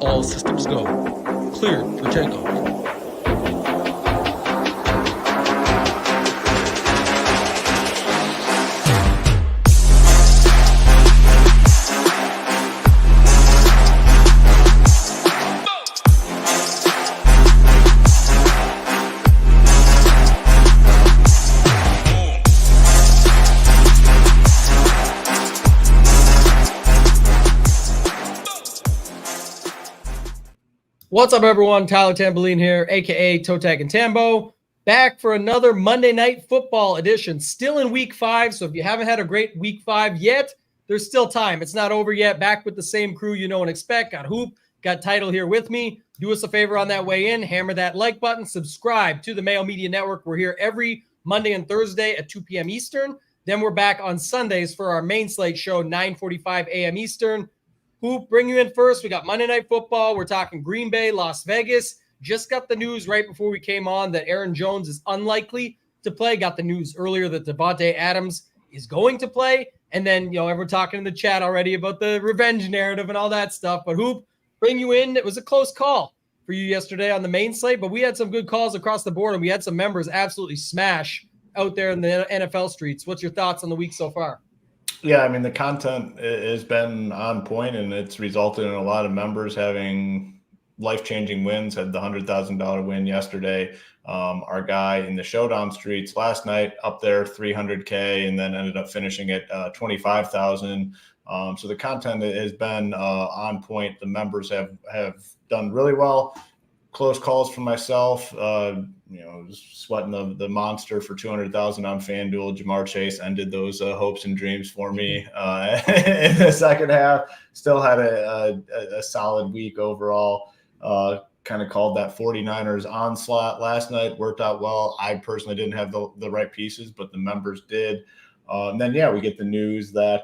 All systems go. Clear for takeoff. What's up, everyone? Tyler Tamboline here, a.k.a. ToeTagginTambo, back for another Monday Night Football edition. Still in Week 5, so if you haven't had a great Week 5 yet, there's still time. It's not over yet. Back with the same crew you know and expect. Got Hoop, got Title here with me. Do us a favor on that way in. Hammer that like button. Subscribe to the Mayo Media Network. We're here every Monday and Thursday at 2 p.m. Eastern. Then we're back on Sundays for our main slate show, 9:45 a.m. Eastern. Hoop, bring you in first. We got Monday Night Football. We're talking Green Bay, Las Vegas. Just got the news right before we came on that Aaron Jones is unlikely to play. Got the news earlier that Devontae Adams is going to play. And then, everyone talking in the chat already about the revenge narrative and all that stuff. But Hoop, bring you in. It was a close call for you yesterday on the main slate, but we had some good calls across the board, and we had some members absolutely smash out there in the NFL streets. What's your thoughts on the week so far? Yeah, I mean, the content has been on point, and it's resulted in a lot of members having life-changing wins. Had the $100,000 win yesterday. Our guy in the Showdown streets last night up there, $300K, and then ended up finishing at $25,000. So the content has been on point. The members have done really well. Close calls for myself. Sweating the monster for $200,000 on FanDuel. Jamar Chase ended those hopes and dreams for me in the second half. Still had a solid week overall. Kind of called that 49ers onslaught last night. Worked out well. I personally didn't have the right pieces, but the members did. And then, we get the news that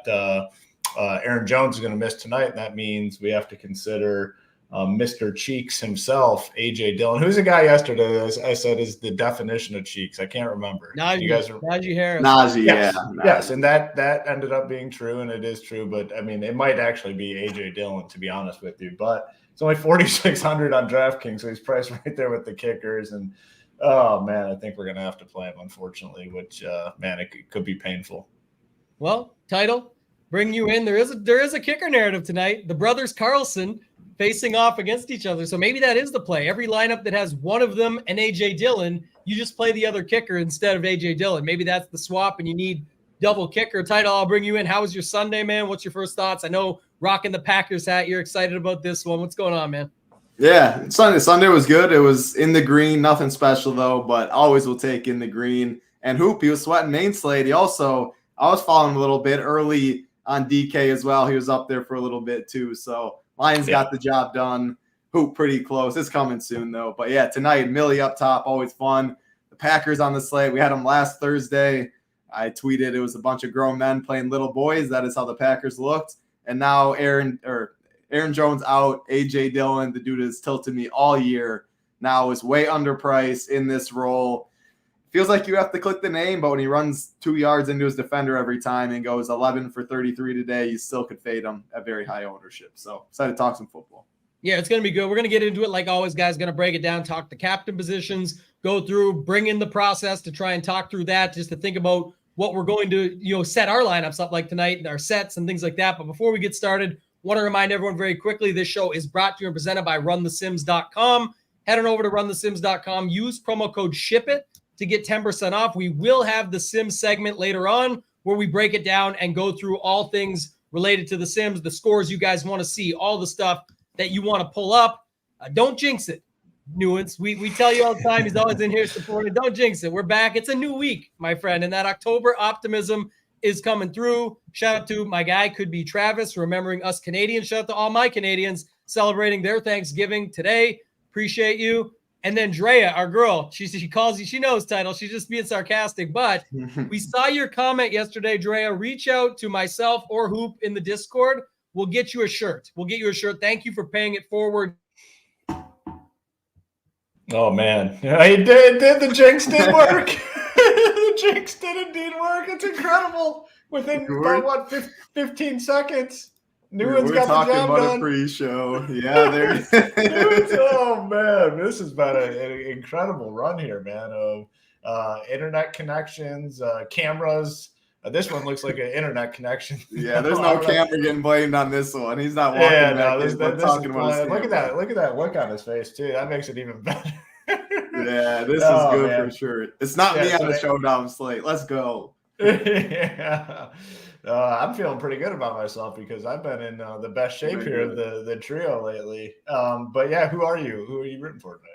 Aaron Jones is going to miss tonight, and that means we have to consider Mr. Cheeks himself, A.J. Dillon, who's a guy yesterday that I said is the definition of cheeks. I can't remember. Najee Harris. Najee, yes. Yeah. Yes, and that ended up being true, and it is true. But, I mean, it might actually be A.J. Dillon, to be honest with you. But it's only $4,600 on DraftKings, so he's priced right there with the kickers. And, oh, man, I think we're going to have to play him, unfortunately, which, it could be painful. Well, Title, bring you in. There is a kicker narrative tonight. The brothers Carlson facing off against each other. So maybe that is the play. Every lineup that has one of them and A.J. Dillon, you just play the other kicker instead of A.J. Dillon. Maybe that's the swap and you need double kicker. Title, I'll bring you in. How was your Sunday, man? What's your first thoughts? I know rocking the Packers hat. You're excited about this one. What's going on, man? Yeah, Sunday was good. It was in the green. Nothing special, though, but always will take in the green. And Hoop, he was sweating main slate. I was following a little bit early on DK as well. He was up there for a little bit, too, so Lions got the job done. Hoop pretty close. It's coming soon, though. But, yeah, tonight, Millie up top, always fun. The Packers on the slate. We had them last Thursday. I tweeted it was a bunch of grown men playing little boys. That is how the Packers looked. And now Aaron Jones out, A.J. Dillon, the dude has tilted me all year, now is way underpriced in this role. Feels like you have to click the name, but when he runs 2 yards into his defender every time and goes 11 for 33 today, you still could fade him at very high ownership. So excited to talk some football. Yeah, it's going to be good. We're going to get into it like always, guys. Going to break it down, talk the captain positions, go through, bring in the process to try and talk through that, just to think about what we're going to set our lineups up like tonight and our sets and things like that. But before we get started, want to remind everyone very quickly, this show is brought to you and presented by runthesims.com. Head on over to runthesims.com. Use promo code SHIPIT to get 10% off. We will have the Sims segment later on where we break it down and go through all things related to the Sims, the scores you guys want to see, all the stuff that you want to pull up. Don't jinx it, Nuance. We tell you all the time. He's always in here supporting. Don't jinx it. We're back. It's a new week, my friend, and that October optimism is coming through. Shout out to my guy, could be Travis, remembering us Canadians. Shout out to all my Canadians celebrating their Thanksgiving today. Appreciate you. And then Drea, our girl, she calls you, she knows, Title. She's just being sarcastic. But we saw your comment yesterday, Drea. Reach out to myself or Hoop in the Discord. We'll get you a shirt. Thank you for paying it forward. Oh, man. Yeah, he did. The jinx did work. The jinx did indeed work. It's incredible. Within, 15 seconds. Newman's We're got the talking job about done. a pre-show. Yeah, there. Oh man, this has been an incredible run here, man. Of internet connections, cameras. This one looks like an internet connection. Yeah, there's no camera getting blamed on this one. He's not walking back. This is talking about his look at that look on his face too. That makes it even better. Yeah, this is good for sure. It's not me on the showdown slate. Let's go. Yeah. I'm feeling pretty good about myself because I've been in the best shape here of the trio lately. But yeah, who are you? Who are you rooting for today?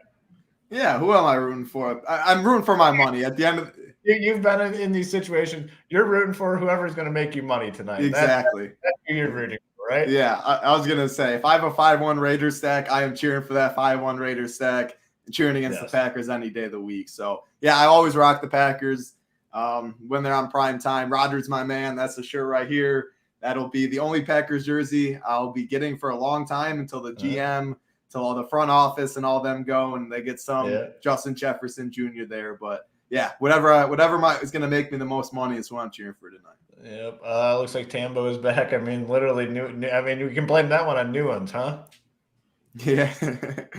Yeah, who am I rooting for? I'm rooting for my money at the end of You've been in these situations. You're rooting for whoever's going to make you money tonight. Exactly. That's who you're rooting for, right? Yeah, I was going to say, if I have a 5-1 Raiders stack, I am cheering for that 5-1 Raiders stack and cheering against the Packers any day of the week. So, yeah, I always rock the Packers when they're on prime time. Rodgers, my man, that's the shirt right here. That'll be the only Packers jersey I'll be getting for a long time until the GM, till all the front office and all them go and they get some Justin Jefferson Jr. there. But, yeah, whatever is going to make me the most money is what I'm cheering for tonight. Yep. Looks like Tambo is back. I mean, literally new. I mean, we can blame that one on new ones, huh? Yeah.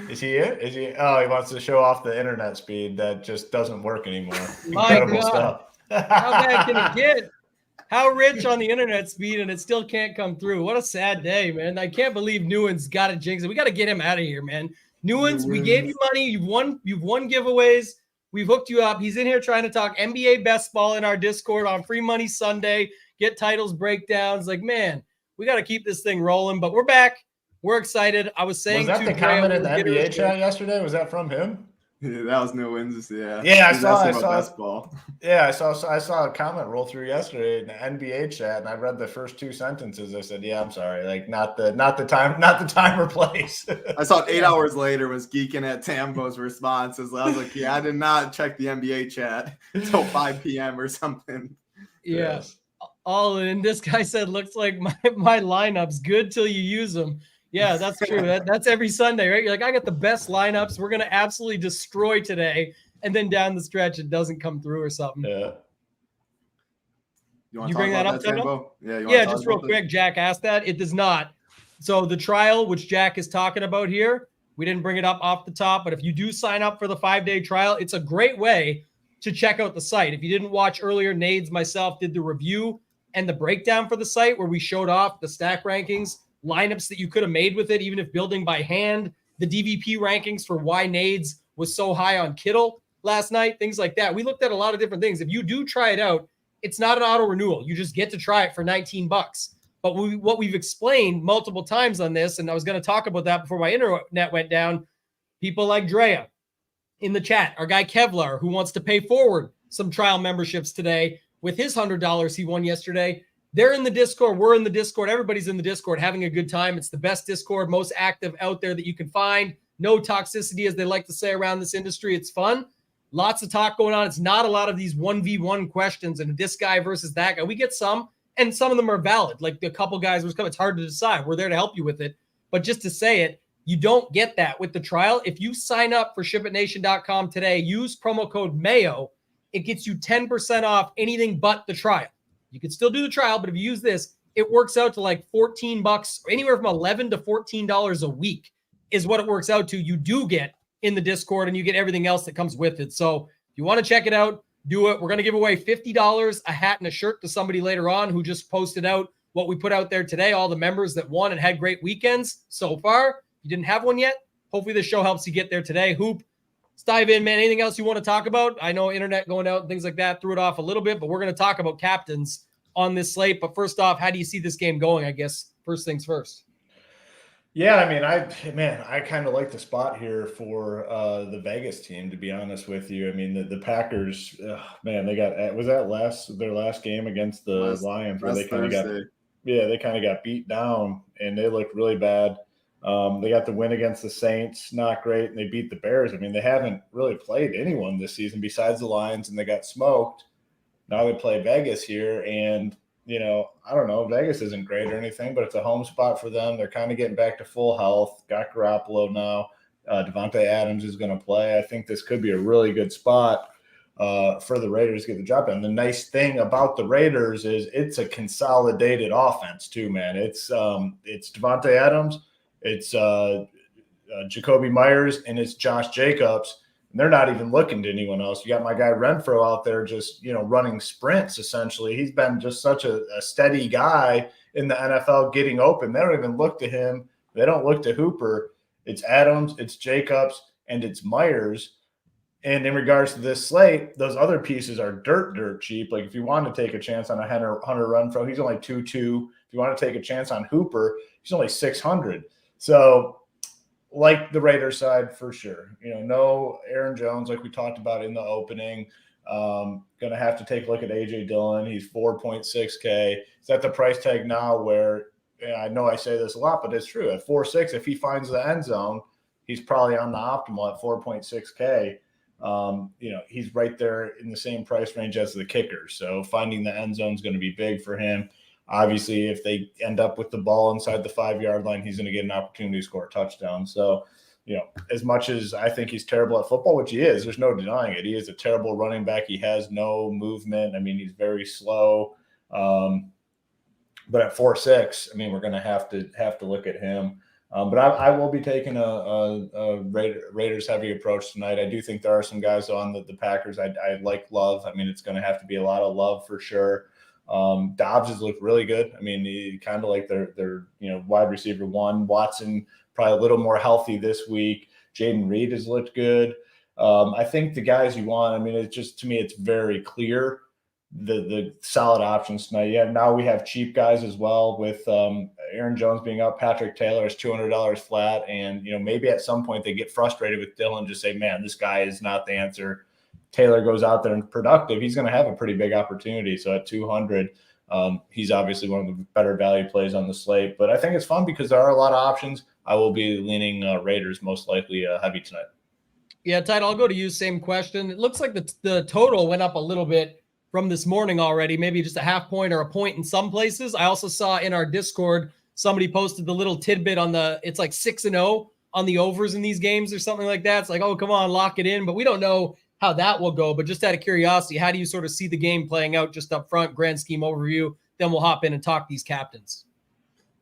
Is he it? Is he? Oh, he wants to show off the internet speed that just doesn't work anymore. Incredible stuff. How bad can it get? How rich on the internet speed and it still can't come through? What a sad day, man. I can't believe Newens got it jinxed. We got to get him out of here, man. Newens, we gave you money. You've won giveaways. We've hooked you up. He's in here trying to talk NBA best ball in our Discord on Free Money Sunday, get titles breakdowns. Like, man, we got to keep this thing rolling, but we're back. We're excited. I was saying, was that the comment in the NBA chat yesterday? Was that from him? Yeah, that was no wins. Yeah. Yeah, I saw. Yeah, I saw a comment roll through yesterday in the NBA chat, and I read the first two sentences. I said, "Yeah, I'm sorry, like not the time or place." I saw it 8 hours later. Was geeking at Tambo's responses. I was like, "Yeah, I did not check the NBA chat until 5 p.m. or something." Yeah, yes. All in. This guy said, "Looks like my lineup's good till you use them." Yeah, that's true. That's every Sunday, right? You're like, I got the best lineups. We're going to absolutely destroy today. And then down the stretch, it doesn't come through or something. Yeah. You bring that up, Tambo? Yeah, just real quick. Jack asked that. It does not. So the trial, which Jack is talking about here, we didn't bring it up off the top. But if you do sign up for the 5-day trial, it's a great way to check out the site. If you didn't watch earlier, Nades, myself did the review and the breakdown for the site where we showed off the stack rankings, lineups that you could have made with it, even if building by hand, the DVP rankings for why Nades was so high on Kittle last night, things like that. We looked at a lot of different things. If you do try it out, it's not an auto renewal. You just get to try it for $19. But what we've explained multiple times on this, and I was going to talk about that before my internet went down, people like Drea in the chat, our guy Kevlar, who wants to pay forward some trial memberships today with his $100 he won yesterday. They're in the Discord. We're in the Discord. Everybody's in the Discord having a good time. It's the best Discord, most active out there that you can find. No toxicity, as they like to say around this industry. It's fun. Lots of talk going on. It's not a lot of these 1v1 questions and this guy versus that guy. We get some, and some of them are valid. Like the couple guys was coming. It's hard to decide. We're there to help you with it. But just to say it, you don't get that with the trial. If you sign up for ShipItNation.com today, use promo code MAYO, it gets you 10% off anything but the trial. You can still do the trial, but if you use this, it works out to like $14, or anywhere from $11 to $14 a week is what it works out to. You do get in the Discord and you get everything else that comes with it. So if you want to check it out, do it. We're going to give away $50, a hat and a shirt to somebody later on who just posted out what we put out there today. All the members that won and had great weekends so far. If you didn't have one yet, hopefully this show helps you get there today. Hoop, let's dive in, man. Anything else you want to talk about? I know internet going out and things like that threw it off a little bit, but we're going to talk about captains on this slate. But first off, how do you see this game going? I guess first things first. Yeah, I mean, I kind of like the spot here for the Vegas team, to be honest with you. I mean, the Packers, man, they got, was that their last game against the Lions where they kind of got beat down and they looked really bad. They got the win against the Saints, not great, and they beat the Bears. I mean, they haven't really played anyone this season besides the Lions, and they got smoked. Now they play Vegas here, and, you know, I don't know, Vegas isn't great or anything, but it's a home spot for them. They're kind of getting back to full health. Got Garoppolo now. Devontae Adams is going to play. I think this could be a really good spot for the Raiders to get the job done. The nice thing about the Raiders is it's a consolidated offense too, man. It's Devontae Adams, it's Jacoby Myers, and it's Josh Jacobs. And they're not even looking to anyone else. You got my guy Renfro out there just, running sprints essentially. He's been just such a steady guy in the NFL getting open. They don't even look to him. They don't look to Hooper. It's Adams, it's Jacobs, and it's Myers. And in regards to this slate, those other pieces are dirt cheap. Like if you want to take a chance on a Hunter Renfro, he's only 2.2. If you want to take a chance on Hooper, he's only 600. So like the Raiders side for sure. No Aaron Jones like we talked about in the opening. Going to have to take a look at A.J. Dillon. He's 4.6K. He's at the price tag now where I know I say this a lot, but it's true. At 4.6, if he finds the end zone, he's probably on the optimal at 4.6K. He's right there in the same price range as the kicker. So finding the end zone is going to be big for him. Obviously, if they end up with the ball inside the 5-yard line, he's going to get an opportunity to score a touchdown. So, as much as I think he's terrible at football, which he is, there's no denying it. He is a terrible running back. He has no movement. I mean, he's very slow. But at 4.6, we're going to have to look at him. But I will be taking a Raiders heavy approach tonight. I do think there are some guys on the Packers. I like Love. It's going to have to be a lot of Love for sure. Dobbs has looked really good. He kind of like their wide receiver one. Watson probably a little more healthy this week. Jaden Reed has looked good. I think the guys you want. It's just, to me, it's very clear the solid options tonight. Now we have cheap guys as well with Aaron Jones being up. Patrick Taylor is $200 flat, and maybe at some point they get frustrated with Dillon, just say, man, this guy is not the answer. Taylor goes out there and productive, he's going to have a pretty big opportunity. So at 200, he's obviously one of the better value plays on the slate. But I think it's fun because there are a lot of options. I will be leaning Raiders most likely heavy tonight. Yeah, Tide, I'll go to you. Same question. It looks like the total went up a little bit from this morning already, maybe just a half point or a point in some places. I also saw in our Discord, somebody posted the little tidbit on it's like 6-0 on the overs in these games or something like that. It's like, oh, come on, lock it in. But we don't know how that will go. But just out of curiosity, how do you sort of see the game playing out just up front, grand scheme overview? Then we'll hop in and talk these captains.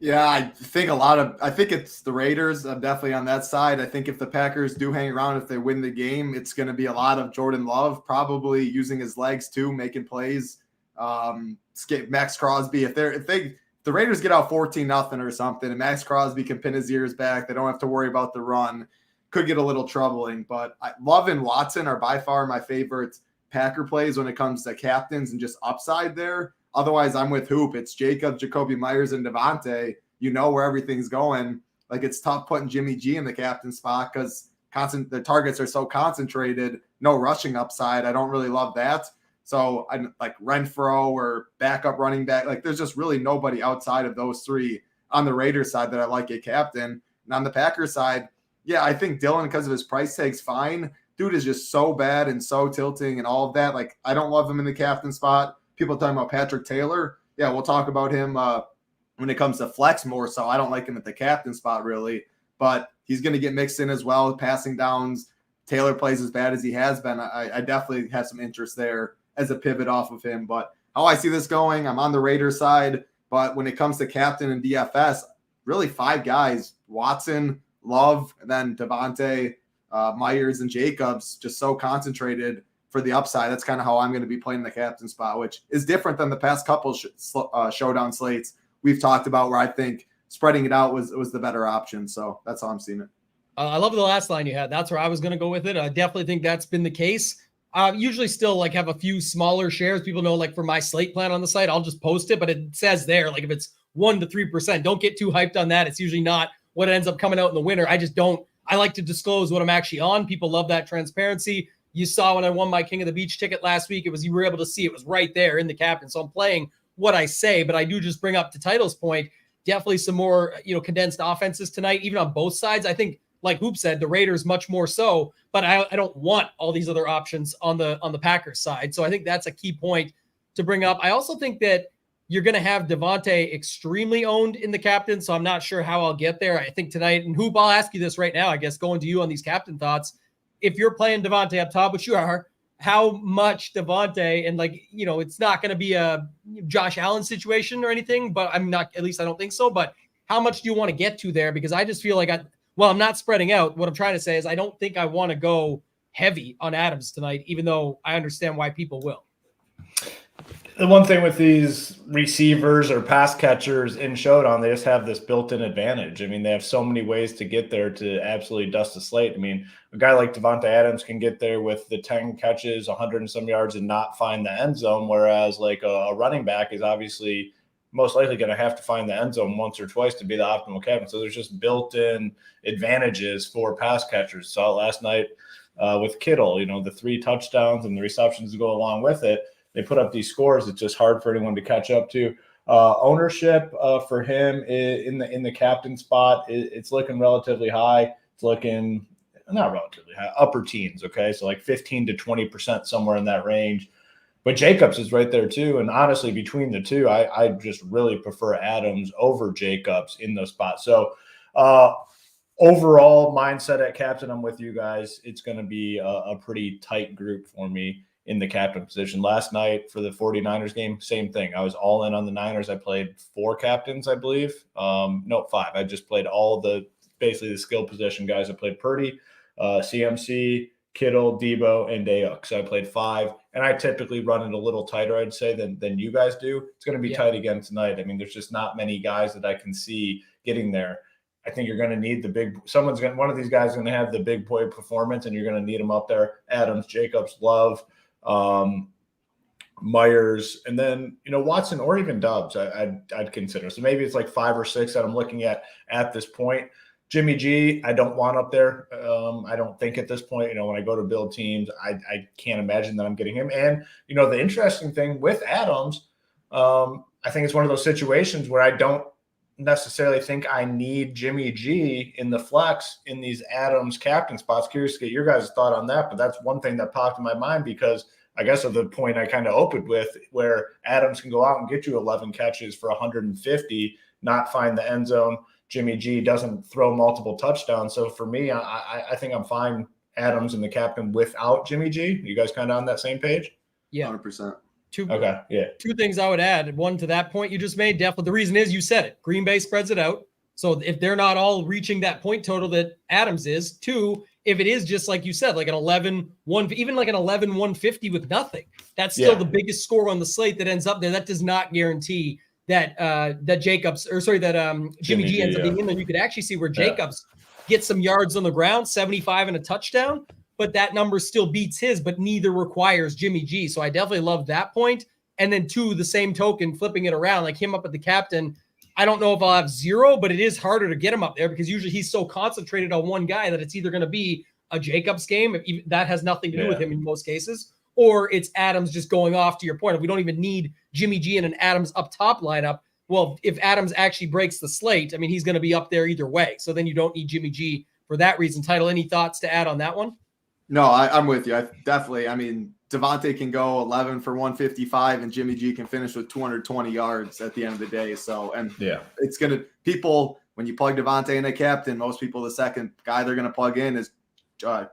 Yeah, I think it's the Raiders. I'm definitely on that side. I think if the Packers do hang around, if they win the game, it's going to be a lot of Jordan Love, probably using his legs too, making plays. Max Crosby, if the Raiders get out 14-0 or something, and Max Crosby can pin his ears back, they don't have to worry about the run. Could get a little troubling, but Love and Watson are by far my favorite Packer plays when it comes to captains and just upside there. Otherwise, I'm with Hoop. It's Jacob, Jacoby Myers, and Devontae. You know where everything's going. Like, it's tough putting Jimmy G in the captain spot because the targets are so concentrated. No rushing upside. I don't really love that. So I like Renfro or backup running back. Like, there's just really nobody outside of those three on the Raiders side that I like a captain. And on the Packers side, yeah, I think Dillon, because of his price tag's fine. Dude is just so bad and so tilting and all of that. Like, I don't love him in the captain spot. People talking about Patrick Taylor. Yeah, we'll talk about him when it comes to flex more so. I don't like him at the captain spot really, but he's going to get mixed in as well. Passing downs, Taylor plays as bad as he has been. I definitely have some interest there as a pivot off of him. But how I see this going, I'm on the Raiders side. But when it comes to captain and DFS, really 5 guys, Watson, Love, and then Devontae, Myers, and Jacobs, just so concentrated for the upside. That's kind of how I'm going to be playing the captain spot, which is different than the past couple showdown slates we've talked about, where I think spreading it out was the better option. So that's how I'm seeing it. I love the last line you had. That's where I was going to go with it. I definitely think that's been the case. Usually still like have a few smaller shares. People know, like for my slate plan on the site, I'll just post it, but it says there, like if it's 1 to 3%, don't get too hyped on that. It's usually not what ends up coming out in the winter. I like to disclose what I'm actually on. People love that transparency. You saw when I won my King of the Beach ticket last week, you were able to see it was right there in the captain. So I'm playing what I say, but I do just bring up to Title's point, definitely some more, condensed offenses tonight, even on both sides. I think, like Hoop said, the Raiders much more so, but I don't want all these other options on the Packers side. So I think that's a key point to bring up. I also think that you're going to have Devontae extremely owned in the captain, so I'm not sure how I'll get there. I think tonight, and Hoop, I'll ask you this right now, I guess, going to you on these captain thoughts. If you're playing Devontae up top, which you are, how much Devontae and it's not going to be a Josh Allen situation or anything, but I'm not, at least I don't think so. But how much do you want to get to there? Because I just feel like I'm not spreading out. What I'm trying to say is I don't think I want to go heavy on Adams tonight, even though I understand why people will. The one thing with these receivers or pass catchers in Showdown, they just have this built-in advantage. I mean, they have so many ways to get there to absolutely dust the slate. I mean, a guy like Devontae Adams can get there with the 10 catches, 100 and some yards, and not find the end zone, whereas like a running back is obviously most likely going to have to find the end zone once or twice to be the optimal captain. So there's just built-in advantages for pass catchers. Saw it last night with Kittle, the 3 touchdowns and the receptions to go along with it. They put up these scores. It's just hard for anyone to catch up to. Ownership for him in the captain spot, it's looking relatively high. It's looking not relatively high, upper teens. Okay, so like 15 to 20%, somewhere in that range. But Jacobs is right there too. And honestly, between the two, I just really prefer Adams over Jacobs in those spots. So overall mindset at captain, I'm with you guys. It's going to be a pretty tight group for me in the captain position. Last night for the 49ers game, same thing. I was all in on the Niners. I played 4 captains, I believe. No, 5. I just played all basically the skill position guys. I played Purdy, CMC, Kittle, Debo, and Ayuk. So I played 5, and I typically run it a little tighter, I'd say, than you guys do. It's going to be tight again tonight. I mean, there's just not many guys that I can see getting there. I think you're going to need one of these guys is going to have the big boy performance, and you're going to need them up there. Adams, Jacobs, Love, Myers, and then Watson or even Doubs I'd consider. So maybe it's like 5 or 6 that I'm looking at this point. Jimmy G, I don't want up there. I don't think at this point, when I go to build teams, I can't imagine that I'm getting him. And the interesting thing with Adams, I think it's one of those situations where I don't necessarily think I need Jimmy G in the flex in these Adams captain spots. Curious to get your guys' thought on that, but that's one thing that popped in my mind because I guess of the point I kind of opened with, where Adams can go out and get you 11 catches for 150, not find the end zone. Jimmy G doesn't throw multiple touchdowns. So for me, I think I'm fine Adams in the captain without Jimmy G. You guys kind of on that same page? Yeah. 100%. Okay. Yeah. 2 things I would add. One to that point you just made. Definitely. The reason is you said it. Green Bay spreads it out. So if they're not all reaching that point total that Adams is, 2, if it is just like you said, like an 11-1, even like an 11-150 with nothing, that's still the biggest score on the slate that ends up there. That does not guarantee that Jacobs, or sorry, that Jimmy G ends up being in there. You could actually see where Jacobs gets some yards on the ground, 75 and a touchdown, but that number still beats his, but neither requires Jimmy G. So I definitely love that point. And then 2, the same token, flipping it around, like him up at the captain. I don't know if I'll have 0, but it is harder to get him up there because usually he's so concentrated on one guy that it's either going to be a Jacobs game. That has nothing to do with him in most cases, or it's Adams just going off to your point. If we don't even need Jimmy G and an Adams up top lineup, well, if Adams actually breaks the slate, I mean, he's going to be up there either way. So then you don't need Jimmy G for that reason. Title, any thoughts to add on that one? No, I'm with you. Definitely. I mean, Devontae can go 11 for 155 and Jimmy G can finish with 220 yards at the end of the day. So, and it's going to, people, when you plug Devontae in a captain, most people, the second guy they're going to plug in is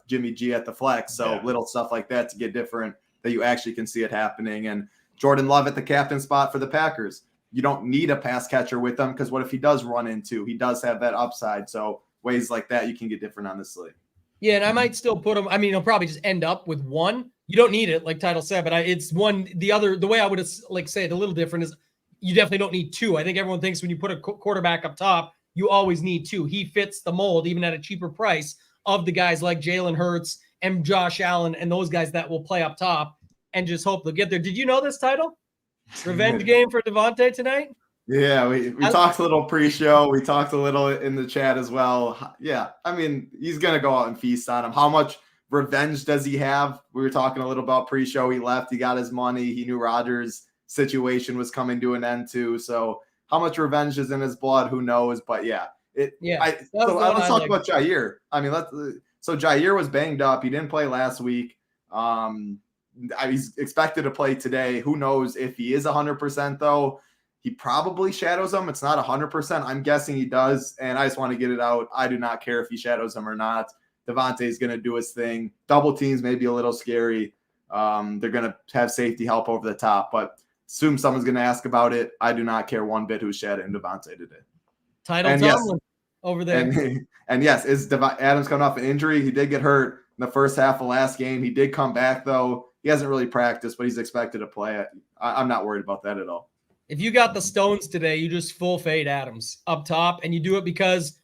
Jimmy G at the flex. So little stuff like that to get different, that you actually can see it happening. And Jordan Love at the captain spot for the Packers. You don't need a pass catcher with him because what if he does run into, he does have that upside. So ways like that, you can get different on the slate. Yeah, and I might still put him. I mean, he'll probably just end up with 1. You don't need it, like Title said, but it's 1. The way I would say it a little different is you definitely don't need 2. I think everyone thinks when you put a quarterback up top, you always need 2. He fits the mold, even at a cheaper price, of the guys like Jalen Hurts and Josh Allen and those guys that will play up top and just hope they'll get there. Did you know this, Title? Revenge game for Devontae tonight? Yeah, we talked a little pre-show. We talked a little in the chat as well. Yeah, I mean, he's going to go out and feast on him. How much revenge does he have? We were talking a little about pre-show. He left. He got his money. He knew Rodgers' situation was coming to an end too. So how much revenge is in his blood? Who knows? But let's talk about Jair. I mean, so Jair was banged up. He didn't play last week. He's expected to play today. Who knows if he is 100% though? He probably shadows him. It's not 100%. I'm guessing he does. And I just want to get it out. I do not care if he shadows him or not. Devontae is going to do his thing. Double teams may be a little scary. They're going to have safety help over the top, but assume someone's going to ask about it. I do not care one bit who shed it in Devontae today. Title Tomlin over there. And yes, is Adams coming off an injury? He did get hurt in the first half of last game. He did come back, though. He hasn't really practiced, but he's expected to play. I'm not worried about that at all. If you got the stones today, you just full fade Adams up top, and you do it because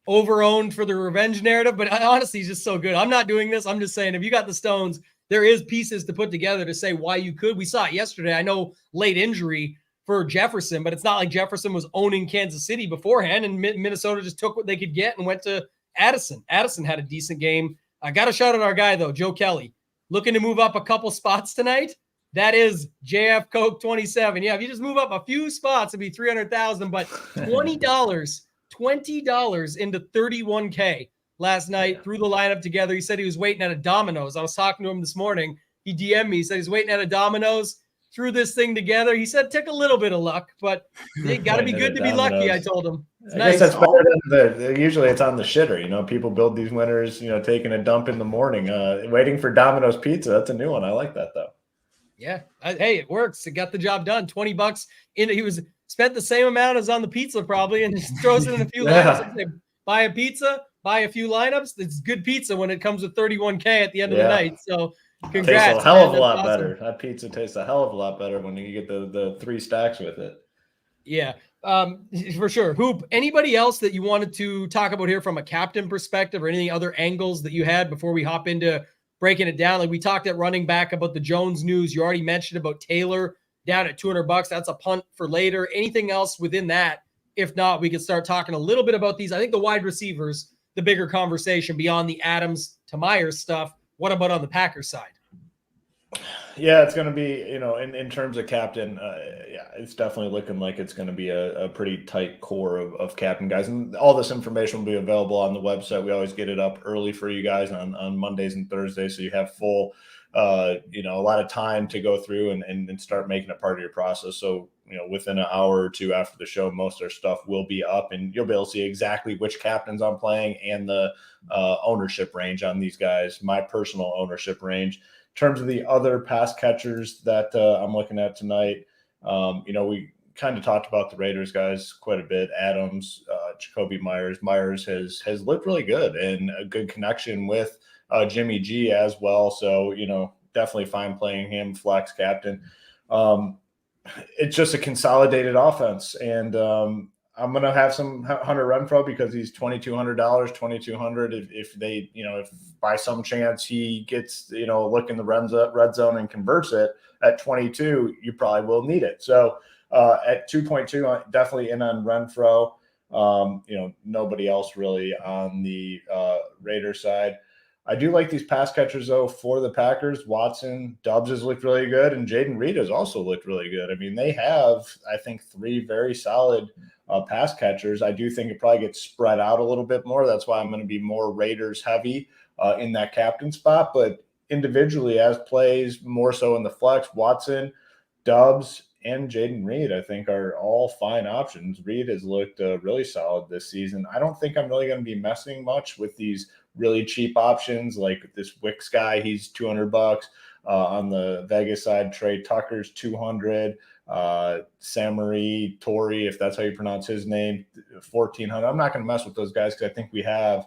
over-owned for the revenge narrative, but honestly, he's just so good. I'm not doing this. I'm just saying if you got the stones, there is pieces to put together to say why you could. We saw it yesterday. I know late injury for Jefferson, but it's not like Jefferson was owning Kansas City beforehand, and Minnesota just took what they could get and went to Addison. Addison had a decent game. I got to shout out our guy, though, Joe Kelly, looking to move up a couple spots tonight. That is JF Coke 27. Yeah, if you just move up a few spots, it'd be 300,000, but $20 into 31K last night threw the lineup together. He said he was waiting at a Domino's. I was talking to him this morning. He DM'd me. He said he's waiting at a Domino's, threw this thing together. He said took a little bit of luck, but it got to be good to be lucky, I told him. It's I nice. guess that's better than usually it's on the shitter. You know, people build these winners, you know, taking a dump in the morning, waiting for Domino's pizza. That's a new one. I like that, though. Yeah. Hey, it works. It got the job done. $20 in. He was spent the same amount as on the pizza probably, and just throws it in a few lineups. Buy a pizza, buy a few lineups. It's good pizza when it comes with 31K at the end of the night. So congrats. Tastes a hell of a lot better. That pizza tastes a hell of a lot better when you get the 3 stacks with it. Yeah, for sure. Hoop, anybody else that you wanted to talk about here from a captain perspective or any other angles that you had before we hop into breaking it down? Like we talked at running back about the Jones news. You already mentioned about Taylor down at $200. That's a punt for later. Anything else within that? If not, we could start talking a little bit about these. I think the wide receivers, the bigger conversation beyond the Adams to Myers stuff. What about on the Packers side? Yeah, it's going to be, you know, in terms of captain, it's definitely looking like it's going to be a pretty tight core of captain guys. And all this information will be available on the website. We always get it up early for you guys on Mondays and Thursdays. So you have full, you know, a lot of time to go through and start making it part of your process. So, you know, within an hour or two after the show, most of our stuff will be up and you'll be able to see exactly which captains I'm playing and the ownership range on these guys, my personal ownership range. In terms of the other pass catchers that I'm looking at tonight, you know, we kind of talked about the Raiders guys quite a bit. Adams, Jacoby Myers. Myers has looked really good and a good connection with Jimmy G as well. So, you know, definitely fine playing him flex captain. It's just a consolidated offense. And I'm going to have some Hunter Renfrow because he's $2,200, $2,200. If they, you know, if by some chance he gets, you know, a look in the red zone and converts it at 22, you probably will need it. So at 2.2, definitely in on Renfrow. You know, nobody else really on the Raiders side. I do like these pass catchers, though, for the Packers. Watson, Doubs has looked really good, and Jaden Reed has also looked really good. I mean, they have, I think, 3 very solid pass catchers. I do think it probably gets spread out a little bit more. That's why I'm going to be more Raiders heavy in that captain spot. But individually, as plays, more so in the flex, Watson, Doubs, and Jaden Reed, I think, are all fine options. Reed has looked really solid this season. I don't think I'm really going to be messing much with these really cheap options like this Wicks guy. He's $200 on the Vegas side. Trey Tucker's $200. Samari Tori, if that's how you pronounce his name, $1,400. I'm not going to mess with those guys because I think we have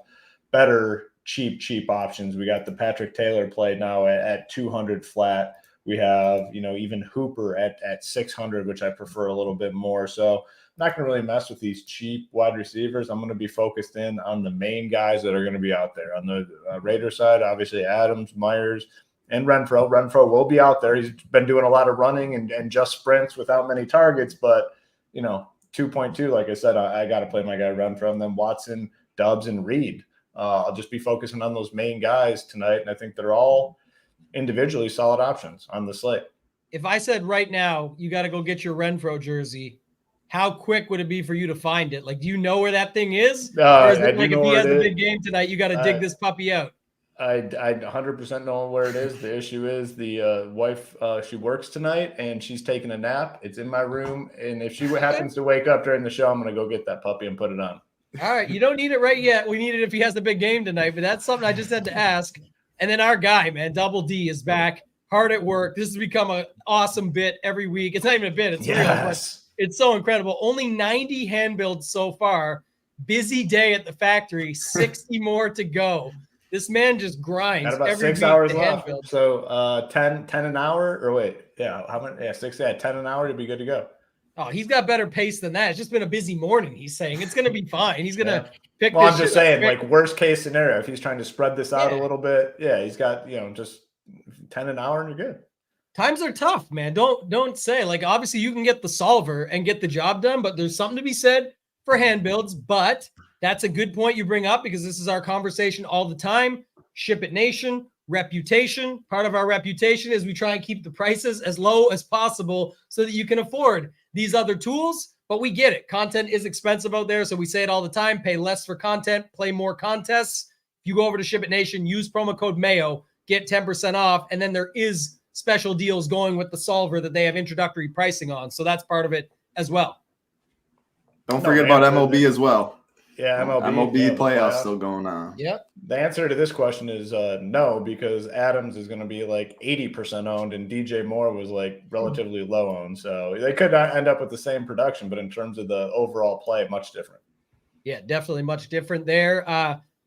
better cheap options. We got the Patrick Taylor play now at 200 flat. We have, you know, even Hooper at 600, which I prefer a little bit more. So I'm not going to really mess with these cheap wide receivers. I'm going to be focused in on the main guys that are going to be out there. On the Raiders side, obviously Adams, Myers, and Renfrow. Renfrow will be out there. He's been doing a lot of running and just sprints without many targets. But, you know, 2.2, like I said, I got to play my guy Renfrow. And then Watson, Doubs, and Reed. I'll just be focusing on those main guys tonight. And I think they're all individually solid options on the slate. If I said right now, you got to go get your Renfrow jersey, how quick would it be for you to find it? Like, do you know where that thing is? Or is it like if he has a big game tonight, you got to dig this puppy out? I 100% know where it is. The issue is the wife, she works tonight and she's taking a nap. It's in my room. And if she happens to wake up during the show, I'm going to go get that puppy and put it on. All right. You don't need it right yet. We need it if he has a big game tonight, but that's something I just had to ask. And then our guy, man, Double D is back. hard at work. This has become an awesome bit every week. It's not even a bit. It's real, but it's so incredible. Only 90 hand builds so far. Busy day at the factory. 60 more to go. This man just grinds. Got about every 6 week hours to left. build. So 10 an hour, or wait, yeah, how many? Yeah, 10 an hour to be good to go. Oh, he's got better pace than that. It's just been a busy morning. He's saying it's going to be fine. He's going to pick. Well, this I'm just shit saying, up. like worst case scenario, if he's trying to spread this out a little bit, he's got just 10 an hour and you're good. Times are tough, man. Don't say, like, obviously you can get the solver and get the job done, but there's something to be said for hand builds. But that's a good point you bring up, because this is our conversation all the time. Ship It Nation, reputation. Part of our reputation is we try and keep the prices as low as possible so that you can afford these other tools. But we get it. Content is expensive out there. So we say it all the time. Pay less for content, play more contests. If you go over to Ship It Nation, use promo code MAYO, get 10% off. And then there is special deals going with the solver that they have introductory pricing on. So that's part of it as well. Don't forget about MLB as well. Yeah, MLB playoffs still going on. Yep. The answer to this question is no, because Adams is going to be like 80% owned and DJ Moore was like relatively low owned. So they could end up with the same production, but in terms of the overall play, much different. Yeah, definitely much different there.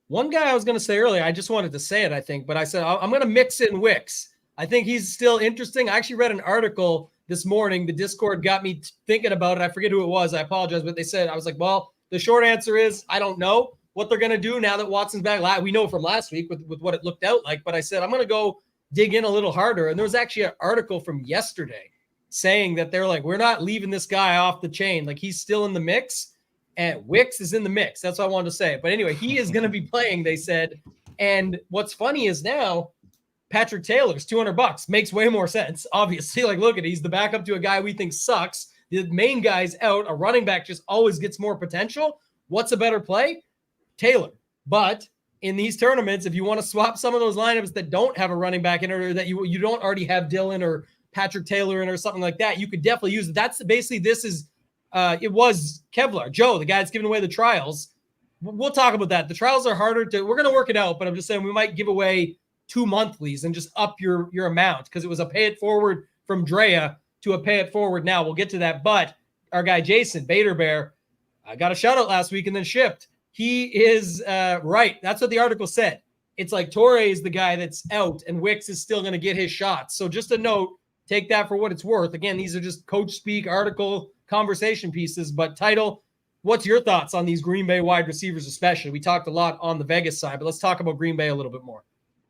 One guy I was going to say earlier, I just wanted to say it, I think, but I said I'm going to mix in Wicks. I think he's still interesting. I actually read an article this morning. The Discord got me thinking about it. I forget who it was. I apologize, but they said, I was like, well, the short answer is I don't know what they're going to do now that Watson's back. We know from last week with what it looked out like, but I said I'm going to go dig in a little harder. And there was actually an article from yesterday saying that they're like, we're not leaving this guy off the chain. Like, he's still in the mix, and Wicks is in the mix. That's what I wanted to say. But anyway, he is going to be playing, they said. And what's funny is now Patrick Taylor's $200 makes way more sense. Obviously, like, look at it. He's the backup to a guy we think sucks. The main guy's out. A running back just always gets more potential. What's a better play? Taylor. But in these tournaments, if you want to swap some of those lineups that don't have a running back in it, or that you don't already have Dylan or Patrick Taylor in, or something like that, you could definitely use it. That's basically, this is, it was Kevlar, Joe, the guy that's giving away the trials. We'll talk about that. The trials are harder we're going to work it out, but I'm just saying we might give away 2 monthlies and just up your amount, because it was a pay it forward from Drea to a pay it forward now. We'll get to that. But our guy Jason Bader Bear, I got a shout out last week and then shipped. He is right. That's what the article said. It's like Torre is the guy that's out and Wicks is still going to get his shots. So just a note, take that for what it's worth. Again, these are just coach speak, article, conversation pieces. But Title, what's your thoughts on these Green Bay wide receivers especially? We talked a lot on the Vegas side, but let's talk about Green Bay a little bit more.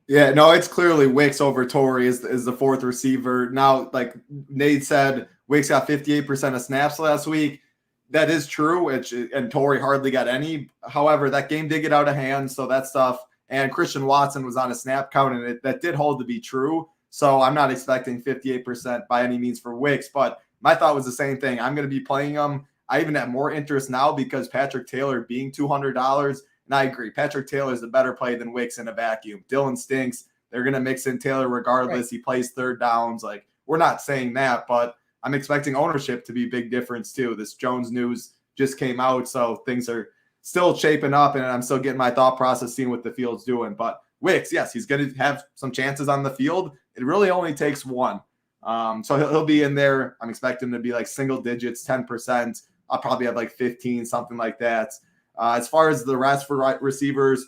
Yeah, no, it's clearly Wicks over Torre is the fourth receiver. Now, like Nate said, Wicks got 58% of snaps last week. That is true, and Torre hardly got any. However, that game did get out of hand, so that stuff. And Christian Watson was on a snap count, and that did hold to be true. So I'm not expecting 58% by any means for Wicks, but my thought was the same thing. I'm going to be playing him. I even have more interest now because Patrick Taylor being $200. And I agree. Patrick Taylor is a better play than Wicks in a vacuum. Dylan stinks. They're going to mix in Taylor regardless. Right. He plays third downs. Like, we're not saying that, but I'm expecting ownership to be a big difference too. This Jones news just came out, so things are still shaping up, and I'm still getting my thought process seeing what the field's doing. But Wicks, yes, he's going to have some chances on the field. It really only takes one. So he'll be in there. I'm expecting him to be like single digits, 10%. I'll probably have like 15, something like that. As far as the rest for receivers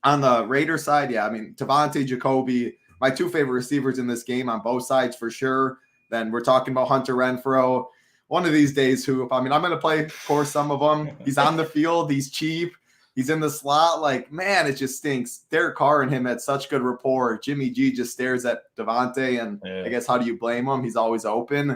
on the Raider side, yeah, I mean, Tavante, Jacoby, my two favorite receivers in this game on both sides for sure. Then we're talking about Hunter Renfrow. One of these days, I'm going to play, of course, some of them. He's on the field. He's cheap. He's in the slot. Like, man, it just stinks. Derek Carr and him had such good rapport. Jimmy G just stares at Devontae, and I guess how do you blame him? He's always open.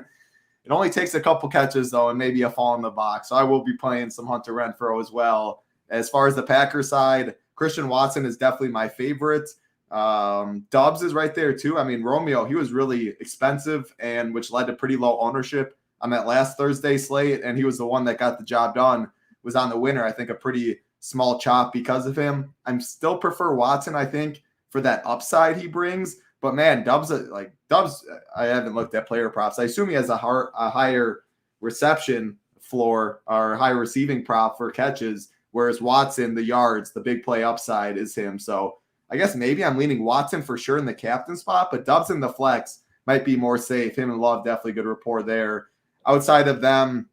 It only takes a couple catches, though, and maybe a fall in the box. So I will be playing some Hunter Renfrow as well. As far as the Packers side, Christian Watson is definitely my favorite. Dobbs is right there, too. I mean, Romeo, he was really expensive, and which led to pretty low ownership on that last Thursday slate, and he was the one that got the job done, was on the winner. I think a pretty small chop because of him. I'm still prefer Watson, I think, for that upside he brings. But man, Dobbs, I haven't looked at player props. I assume he has a higher reception floor or higher receiving prop for catches, whereas Watson, the yards, the big play upside is him. So I guess maybe I'm leaning Watson for sure in the captain spot, but Dubs in the flex might be more safe. Him and Love, definitely good rapport there. Outside of them,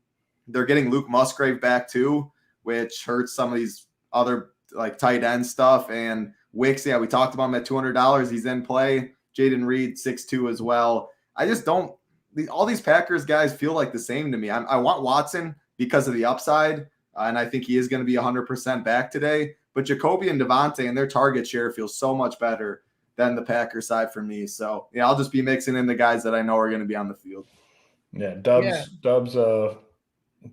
they're getting Luke Musgrave back too, which hurts some of these other like tight end stuff. And Wicks, yeah, we talked about him at $200. He's in play. Jaden Reed, 6'2" as well. I just don't – all these Packers guys feel like the same to me. I want Watson because of the upside, and I think he is going to be 100% back today. But Jacoby and Devontae and their target share feels so much better than the Packers side for me. So, yeah, I'll just be mixing in the guys that I know are going to be on the field. Yeah, Dubs,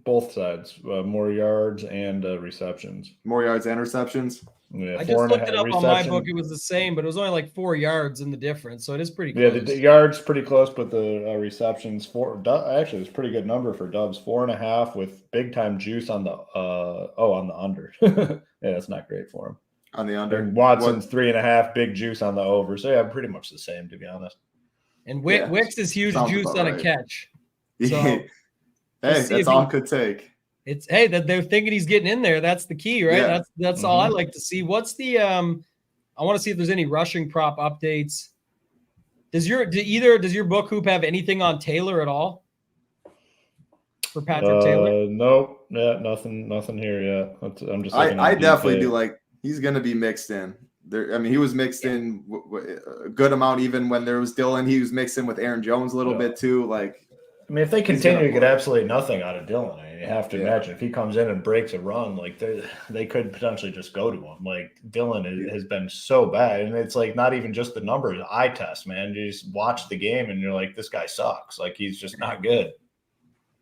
both sides, more yards and receptions. More yards and receptions. Yeah, I just looked it up on my book. It was the same, but it was only like 4 yards in the difference. So it is pretty close. Yeah, the yards pretty close, but the receptions actually it's a pretty good number for Dubs. 4.5 with big time juice on the on the under. Yeah, that's not great for him. On the under. And Watson's 3.5, big juice on the over. So yeah, pretty much the same to be honest. And Wicks is huge juice on a catch. So hey, that's all it could take. It's that they're thinking he's getting in there. That's the key, right? Yeah. That's all I like to see. What's the I want to see if there's any rushing prop updates. Does your book Hoop have anything on Taylor at all? For Patrick Taylor? Nope. Yeah, nothing here yet. I'm just I definitely do like he's going to be mixed in. There, I mean, he was mixed in a good amount even when there was Dillon. He was mixed in with Aaron Jones a little bit too. Like, I mean, if they continue to get absolutely nothing out of Dillon, I mean, you have to imagine if he comes in and breaks a run, like they could potentially just go to him. Like Dillon has been so bad, and it's like not even just the numbers, eye test, man. You just watch the game, and you're like, this guy sucks. Like he's just not good.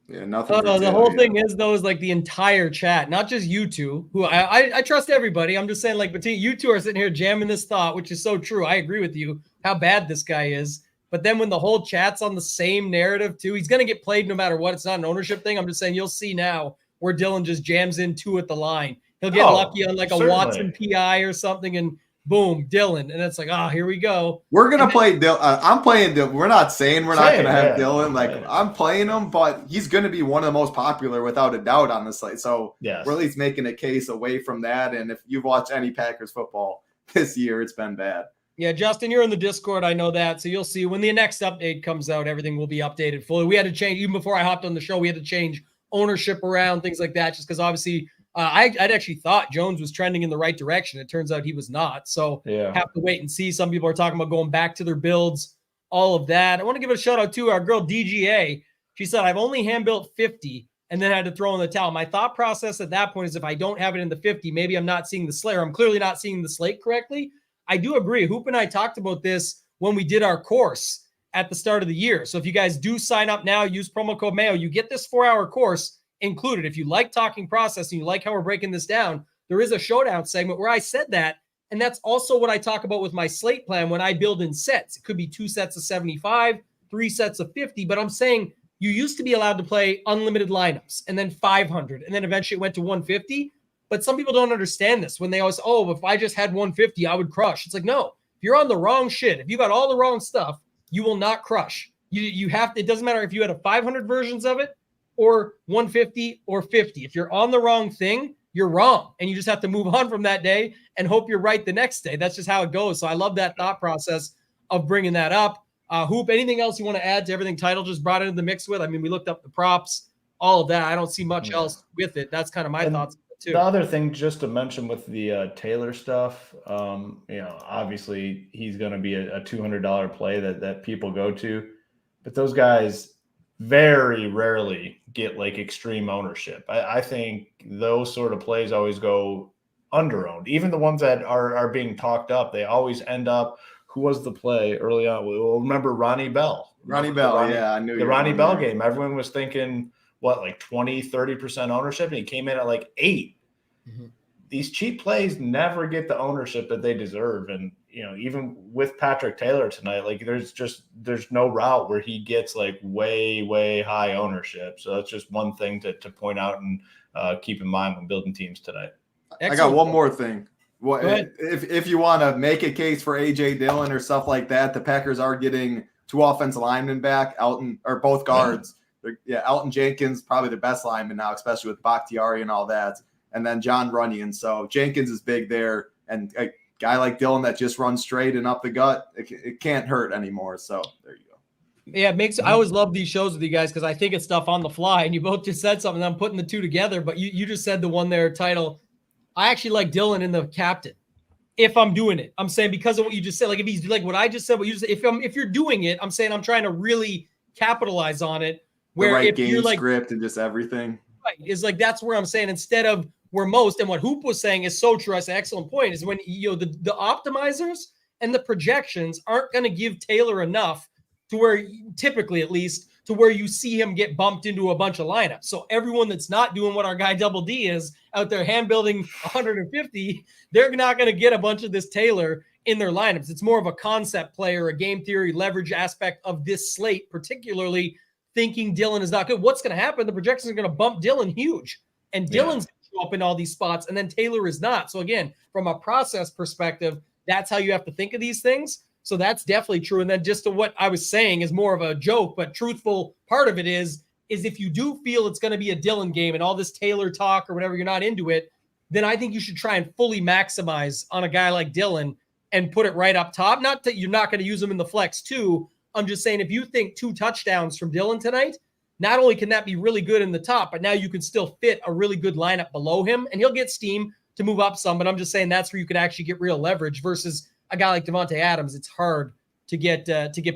Yeah, nothing. The whole thing is though is like the entire chat, not just you two, who I trust everybody. I'm just saying, like, between you two are sitting here jamming this thought, which is so true. I agree with you how bad this guy is. But then when the whole chat's on the same narrative too, he's going to get played no matter what. It's not an ownership thing. I'm just saying you'll see now where Dillon just jams in 2 at the line. He'll get lucky on like a Watson PI or something, and boom, Dillon. And it's like, here we go. We're going to play Dillon. I'm playing Dillon. We're not saying we're not going to have Dillon. Like, I'm playing him, but he's going to be one of the most popular without a doubt on the slate. So we're at least making a case away from that. And if you've watched any Packers football this year, it's been bad. Yeah, Justin, you're in the Discord. I know that. So you'll see when the next update comes out, everything will be updated fully. We had to change, even before I hopped on the show, we had to change ownership around, things like that, just because obviously I'd actually thought Jones was trending in the right direction. It turns out he was not. So have to wait and see. Some people are talking about going back to their builds, all of that. I want to give a shout out to our girl DGA. She said, I've only hand built 50 and then had to throw in the towel. My thought process at that point is if I don't have it in the 50, maybe I'm not seeing the slate. I'm clearly not seeing the slate correctly. I do agree. Hoop and I talked about this when we did our course at the start of the year. So if you guys do sign up now, use promo code Mayo, you get this 4-hour course included. If you like talking process and you like how we're breaking this down, there is a showdown segment where I said that. And that's also what I talk about with my slate plan when I build in sets. It could be 2 sets of 75, 3 sets of 50, but I'm saying you used to be allowed to play unlimited lineups and then 500, and then eventually it went to 150. But some people don't understand this when they always, if I just had 150, I would crush. It's like, no, if you're on the wrong shit, if you got all the wrong stuff, you will not crush. You have to, it doesn't matter if you had a 500 versions of it or 150 or 50. If you're on the wrong thing, you're wrong. And you just have to move on from that day and hope you're right the next day. That's just how it goes. So I love that thought process of bringing that up. Hoop, anything else you want to add to everything Title just brought into the mix with? I mean, we looked up the props, all of that. I don't see much else with it. That's kind of my thoughts. Too. The other thing just to mention with the Taylor stuff, obviously he's going to be a $200 play that people go to, but those guys very rarely get like extreme ownership. I think those sort of plays always go under-owned. Even the ones that are being talked up, they always end up. Who was the play early on? We'll remember Ronnie Bell. I knew the Ronnie Bell game. Everyone was thinking, like 20, 30% ownership, and he came in at like 8. Mm-hmm. These cheap plays never get the ownership that they deserve. And, even with Patrick Taylor tonight, like there's no route where he gets like way, way high ownership. So that's just one thing to point out and keep in mind when building teams tonight. Excellent. I got one more thing. If you want to make a case for A.J. Dillon or stuff like that, the Packers are getting 2 offensive linemen back, both guards. Elton Jenkins, probably the best lineman now, especially with Bakhtiari and all that. And then John Runyon. So Jenkins is big there. And guy like Dylan that just runs straight and up the gut, it can't hurt anymore. So there you go. Yeah, I always love these shows with you guys because I think it's stuff on the fly, and you both just said something. I'm putting the two together, but you just said the one there title. I actually like Dylan in the captain. If I'm doing it, I'm saying because of what you just said. Like if he's like what I just said, what you just if you're doing it, I'm saying I'm trying to really capitalize on it. Where the right if game you're like script and just everything, right, is like that's where I'm saying instead of where most and what Hoop was saying is so true. That's an excellent point. Is when the optimizers and the projections aren't going to give Taylor enough to where typically at least to where you see him get bumped into a bunch of lineups. So everyone that's not doing what our guy Double D is out there hand building 150, they're not going to get a bunch of this Taylor in their lineups. It's more of a concept player, a game theory leverage aspect of this slate, particularly thinking Dylan is not good. What's going to happen? The projections are going to bump Dylan huge, and Dylan's going to show up in all these spots, and then Taylor is not. So again, from a process perspective, that's how you have to think of these things. So that's definitely true. And then just to what I was saying is more of a joke, but truthful part of it is if you do feel it's going to be a Dylan game and all this Taylor talk or whatever, you're not into it, then I think you should try and fully maximize on a guy like Dylan and put it right up top. Not that you're not going to use him in the flex too. I'm just saying if you think 2 touchdowns from Dylan tonight, not only can that be really good in the top, but now you can still fit a really good lineup below him and he'll get steam to move up some. But I'm just saying that's where you can actually get real leverage versus a guy like Devontae Adams. It's hard to get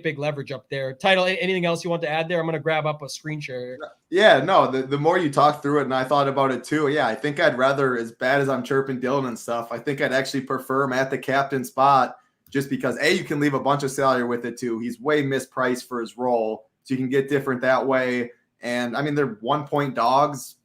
big leverage up there. Title, anything else you want to add there? I'm going to grab up a screen share. Yeah, no, the more you talk through it, and I thought about it too. Yeah, I think I'd rather, as bad as I'm chirping Dylan and stuff, I think I'd actually prefer him at the captain spot just because, A, you can leave a bunch of salary with it too. He's way mispriced for his role, so you can get different that way. And, I mean, they're 1-point dogs.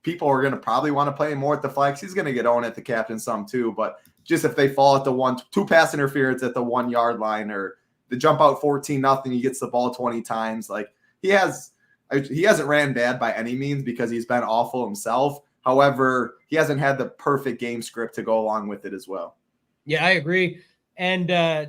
People are going to probably want to play him more at the flex. He's going to get owned at the captain some too, but just if they fall at the 2 pass interference at the 1 yard line or the jump out 14-0, he gets the ball 20 times. Like he hasn't ran bad by any means because he's been awful himself. However, he hasn't had the perfect game script to go along with it as well. Yeah, I agree. And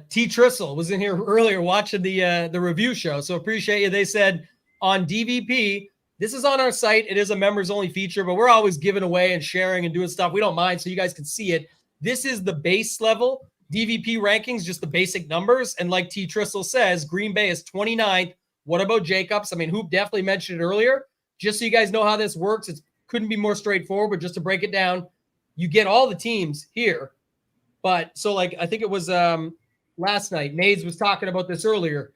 T Trissel was in here earlier watching the review show. So appreciate you. They said on DVP, this is on our site. It is a members only feature, but we're always giving away and sharing and doing stuff. We don't mind. So you guys can see it. This is the base level DVP rankings, just the basic numbers. And like T Trissel says, Green Bay is 29th. What about Jacobs? I mean, Hoop definitely mentioned it earlier. Just so you guys know how this works, it couldn't be more straightforward, but just to break it down, you get all the teams here. But so like, I think it was last night, Nades was talking about this earlier.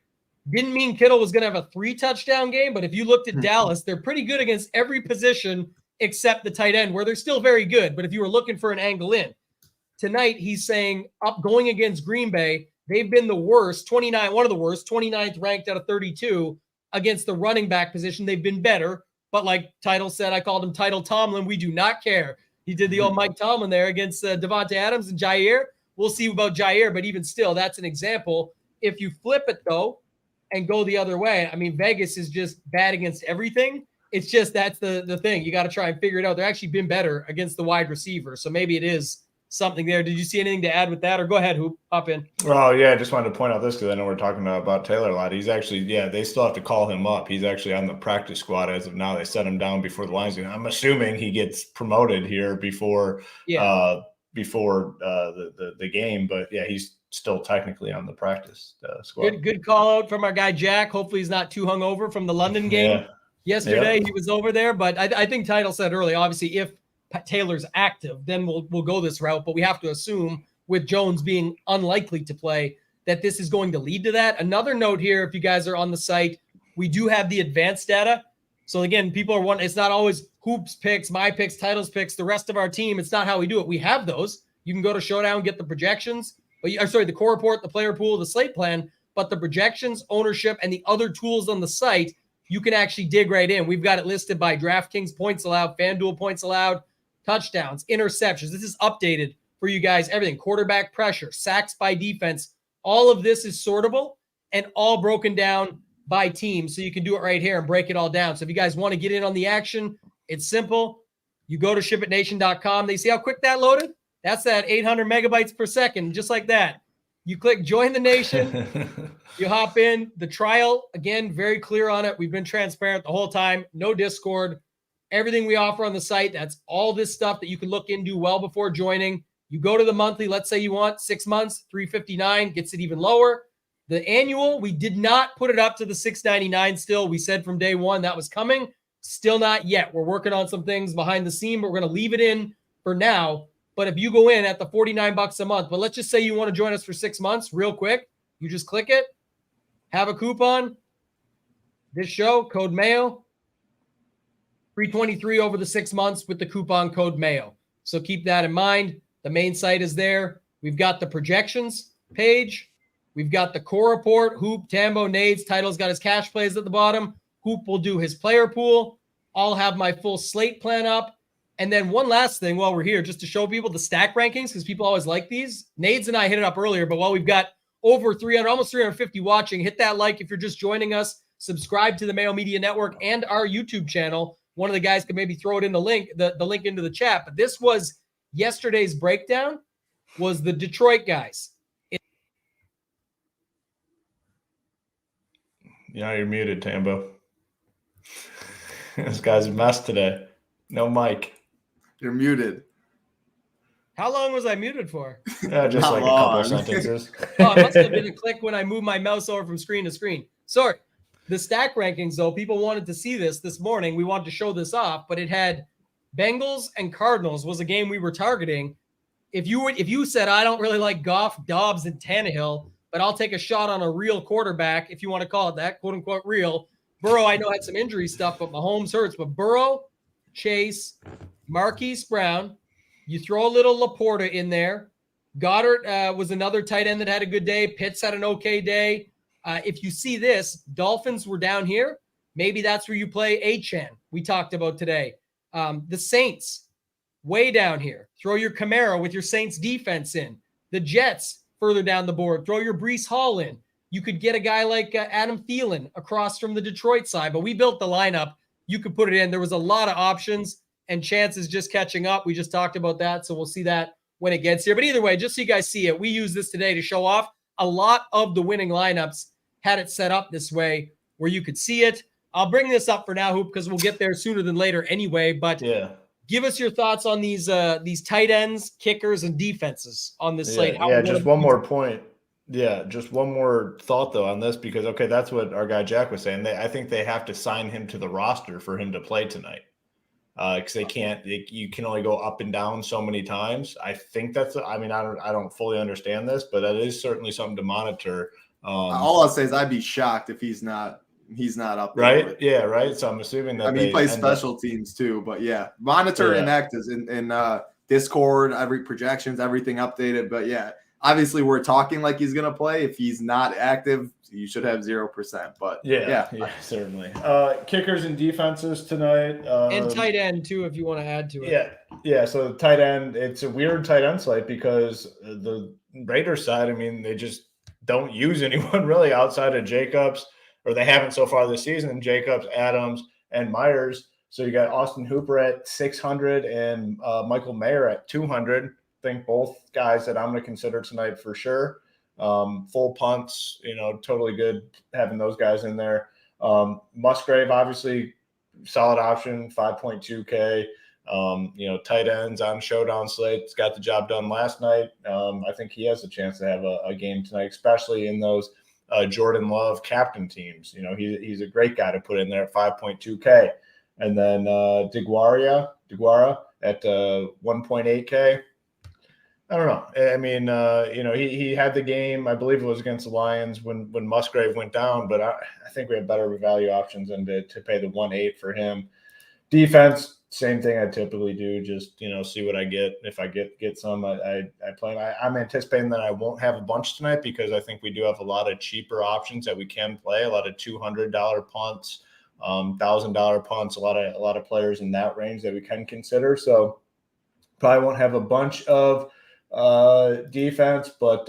Didn't mean Kittle was going to have a 3 touchdown game, but if you looked at Dallas, they're pretty good against every position except the tight end, where they're still very good. But if you were looking for an angle in, tonight, he's saying up going against Green Bay, they've been the worst, 29, one of the worst, 29th ranked out of 32 against the running back position. They've been better, but like Title said, I called him Title Tomlin. We do not care. He did the old Mike Tomlin there against Devontae Adams and Jair. We'll see about Jair, but even still, that's an example. If you flip it, though, and go the other way, I mean, Vegas is just bad against everything. It's just that's the thing. You got to try and figure it out. They're actually been better against the wide receiver, so maybe it is something there. Did you see anything to add with that, or go ahead, Hoop, hop in? Oh yeah, I just wanted to point out this because I know we're talking about Taylor a lot. He's actually, they still have to call him up. He's actually on the practice squad as of now. They set him down before the Lions game. I'm assuming he gets promoted here before the game, but yeah, he's still technically on the practice squad. Good call out from our guy Jack. Hopefully he's not too hungover from the London game yesterday. He was over there, but I think Title said earlier, obviously if Taylor's active, then we'll go this route, but we have to assume with Jones being unlikely to play that this is going to lead to that. Another note here, if you guys are on the site, we do have the advanced data. So again, people are wondering, it's not always Hoop's picks, my picks, Title's picks, the rest of our team. It's not how we do it. We have those. You can go to Showdown, get the projections, the core report, the player pool, the slate plan, but the projections, ownership, and the other tools on the site, you can actually dig right in. We've got it listed by DraftKings points allowed, FanDuel points allowed, touchdowns, interceptions. This is updated for you guys. Everything, quarterback pressure, sacks by defense. All of this is sortable and all broken down by team. So you can do it right here and break it all down. So if you guys want to get in on the action, it's simple. You go to shipitnation.com. They see how quick that loaded? That's that 800 megabytes per second, just like that. You click join the nation. You hop in. The trial, again, very clear on it. We've been transparent the whole time. No Discord. Everything we offer on the site, that's all this stuff that you can look into well before joining. You go to the monthly, let's say you want 6 months, $359, gets it even lower. The annual, we did not put it up to the $699 still. We said from day one that was coming. Still not yet. We're working on some things behind the scene, but we're going to leave it in for now. But if you go in at the $49 a month, but let's just say you want to join us for 6 months real quick, you just click it, have a coupon. This show, code Mayo, $323 over the 6 months with the coupon code Mayo. So keep that in mind. The main site is there. We've got the projections page. We've got the core report. Hoop, Tambo, Nades, Title's got his cash plays at the bottom. Hoop will do his player pool. I'll have my full slate plan up. And then one last thing while we're here, just to show people the stack rankings, because people always like these. Nades and I hit it up earlier, but while we've got over 300, almost 350 watching, hit that like if you're just joining us. Subscribe to the Mayo Media Network and our YouTube channel. One of the guys could maybe throw it in the link into the chat. But this was yesterday's breakdown, was the Detroit guys. Yeah, you're muted, Tambo. This guy's a mess today. No mic. You're muted. How long was I muted for? Yeah, just Not like long. a couple sentences. Oh, it must have been a click when I moved my mouse over from screen to screen. Sorry. The stack rankings, though, people wanted to see this morning. We wanted to show this off, but it had Bengals and Cardinals was a game we were targeting. If you said, I don't really like Goff, Dobbs, and Tannehill, but I'll take a shot on a real quarterback, if you want to call it that, quote unquote real. Burrow, I know, had some injury stuff, but Mahomes hurts. But Burrow, Chase, Marquise Brown, you throw a little Laporta in there. Goddard was another tight end that had a good day. Pitts had an okay day. If you see this, Dolphins were down here. Maybe that's where you play Achane. We talked about today. The Saints, way down here. Throw your Camaro with your Saints defense in. The Jets, further down the board. Throw your Breece Hall in. You could get a guy like Adam Thielen across from the Detroit side, but we built the lineup. You could put it in. There was a lot of options, and Chance is just catching up. We just talked about that, so we'll see that when it gets here. But either way, just so you guys see it, we use this today to show off. A lot of the winning lineups had it set up this way where you could see it. I'll bring this up for now, Hoop, because we'll get there sooner than later anyway. But yeah, give us your thoughts on these tight ends, kickers, and defenses on this slate. Just one more point. Yeah, just one more thought, though, on this, because, okay, that's what our guy Jack was saying. I think they have to sign him to the roster for him to play tonight, because you can only go up and down so many times. I think I don't fully understand this, but that is certainly something to monitor. All I'll say is I'd be shocked if he's not up there. Right? Yeah, right. So I'm assuming that he plays special teams too, but yeah, monitor and act is in Discord, every projections, everything updated. But yeah, obviously we're talking like he's gonna play. If he's not active, you should have 0%. But yeah, certainly. Kickers and defenses tonight, and tight end too, if you want to add to it. Yeah. So the tight end, it's a weird tight end slate because the Raiders side, they just don't use anyone really outside of Jacobs, or they haven't so far this season. Jacobs, Adams, and Myers. So you got Austin Hooper at 600 and Michael Mayer at 200. I think both guys that I'm going to consider tonight for sure. Full punts, totally good having those guys in there. Musgrave, obviously, solid option, 5.2K. Tight ends on Showdown slate. It's got the job done last night. I think he has a chance to have a game tonight, especially in those Jordan Love captain teams. He's a great guy to put in there at 5.2K. And then DeGuara at 1.8K. I don't know. He had the game, I believe it was against the Lions when Musgrave went down, but I think we have better value options than to pay the 1.8 for him. Defense, same thing I typically do. Just, see what I get. If I get some, I play. I'm anticipating that I won't have a bunch tonight because I think we do have a lot of cheaper options that we can play. A lot of $200 punts, $1,000 punts. A lot of players in that range that we can consider. So probably won't have a bunch of defense, but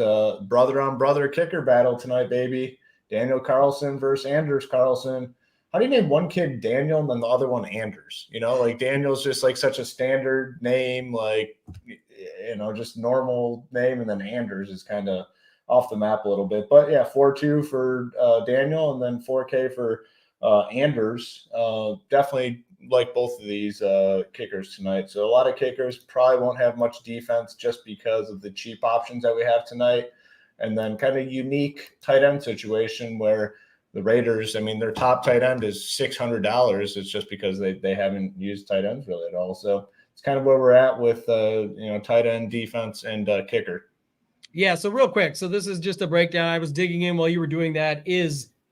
brother on brother kicker battle tonight, baby. Daniel Carlson versus Anders Carlson. How do you name one kid Daniel and then the other one Anders? Daniel's just like such a standard name, just normal name, and then Anders is kind of off the map a little bit. But yeah, 4.2 for Daniel and then 4K for Anders. Definitely like both of these kickers tonight. So a lot of kickers probably won't have much defense just because of the cheap options that we have tonight. And then kind of unique tight end situation where the Raiders, I mean, their top tight end is $600. It's just because they haven't used tight ends really at all. So it's kind of where we're at with, tight end, defense, and kicker. Yeah, so real quick. So this is just a breakdown. I was digging in while you were doing that.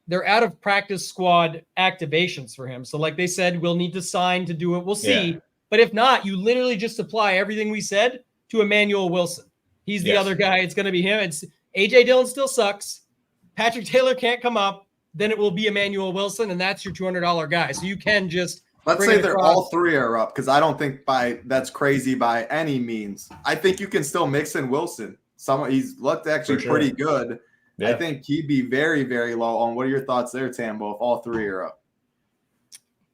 They're out of practice squad activations for him. So like they said, we'll need to sign to do it. We'll see. Yeah. But if not, you literally just apply everything we said to Emmanuel Wilson. He's the other guy. It's going to be him. It's A.J. Dillon still sucks. Patrick Taylor can't come up. Then it will be Emmanuel Wilson, and that's your $200 guy. So you can just let's say they're all three are up, because I don't think that's crazy by any means. I think you can still mix in Wilson. He's looked actually pretty good. Yeah. I think he'd be very, very low on. What are your thoughts there, Tambo, if all three are up?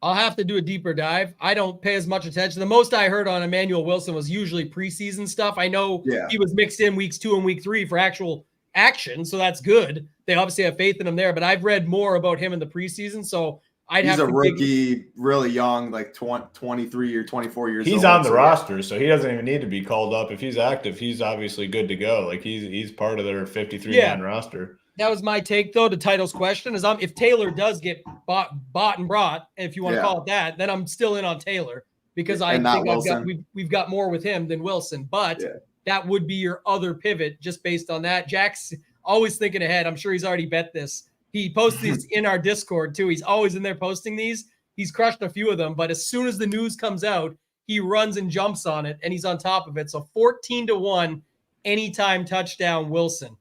I'll have to do a deeper dive. I don't pay as much attention. The most I heard on Emmanuel Wilson was usually preseason stuff. I know he was mixed in weeks 2 and week 3 for actual action, so that's good. They obviously have faith in him there, but I've read more about him in the preseason, so he's a rookie, really young, like 23 or 24 years old. He's on the roster, so he doesn't even need to be called up. If he's active, he's obviously good to go. Like he's part of their 53-man roster. That was my take, though, to Title's question. Is if Taylor does get bought and brought, if you want to call it that, then I'm still in on Taylor because I think we've got more with him than Wilson. But that would be your other pivot just based on that. Jack's always thinking ahead. I'm sure he's already bet this. He posts these in our Discord, too. He's always in there posting these. He's crushed a few of them. But as soon as the news comes out, he runs and jumps on it, and he's on top of it. So 14-1, anytime touchdown Wilson.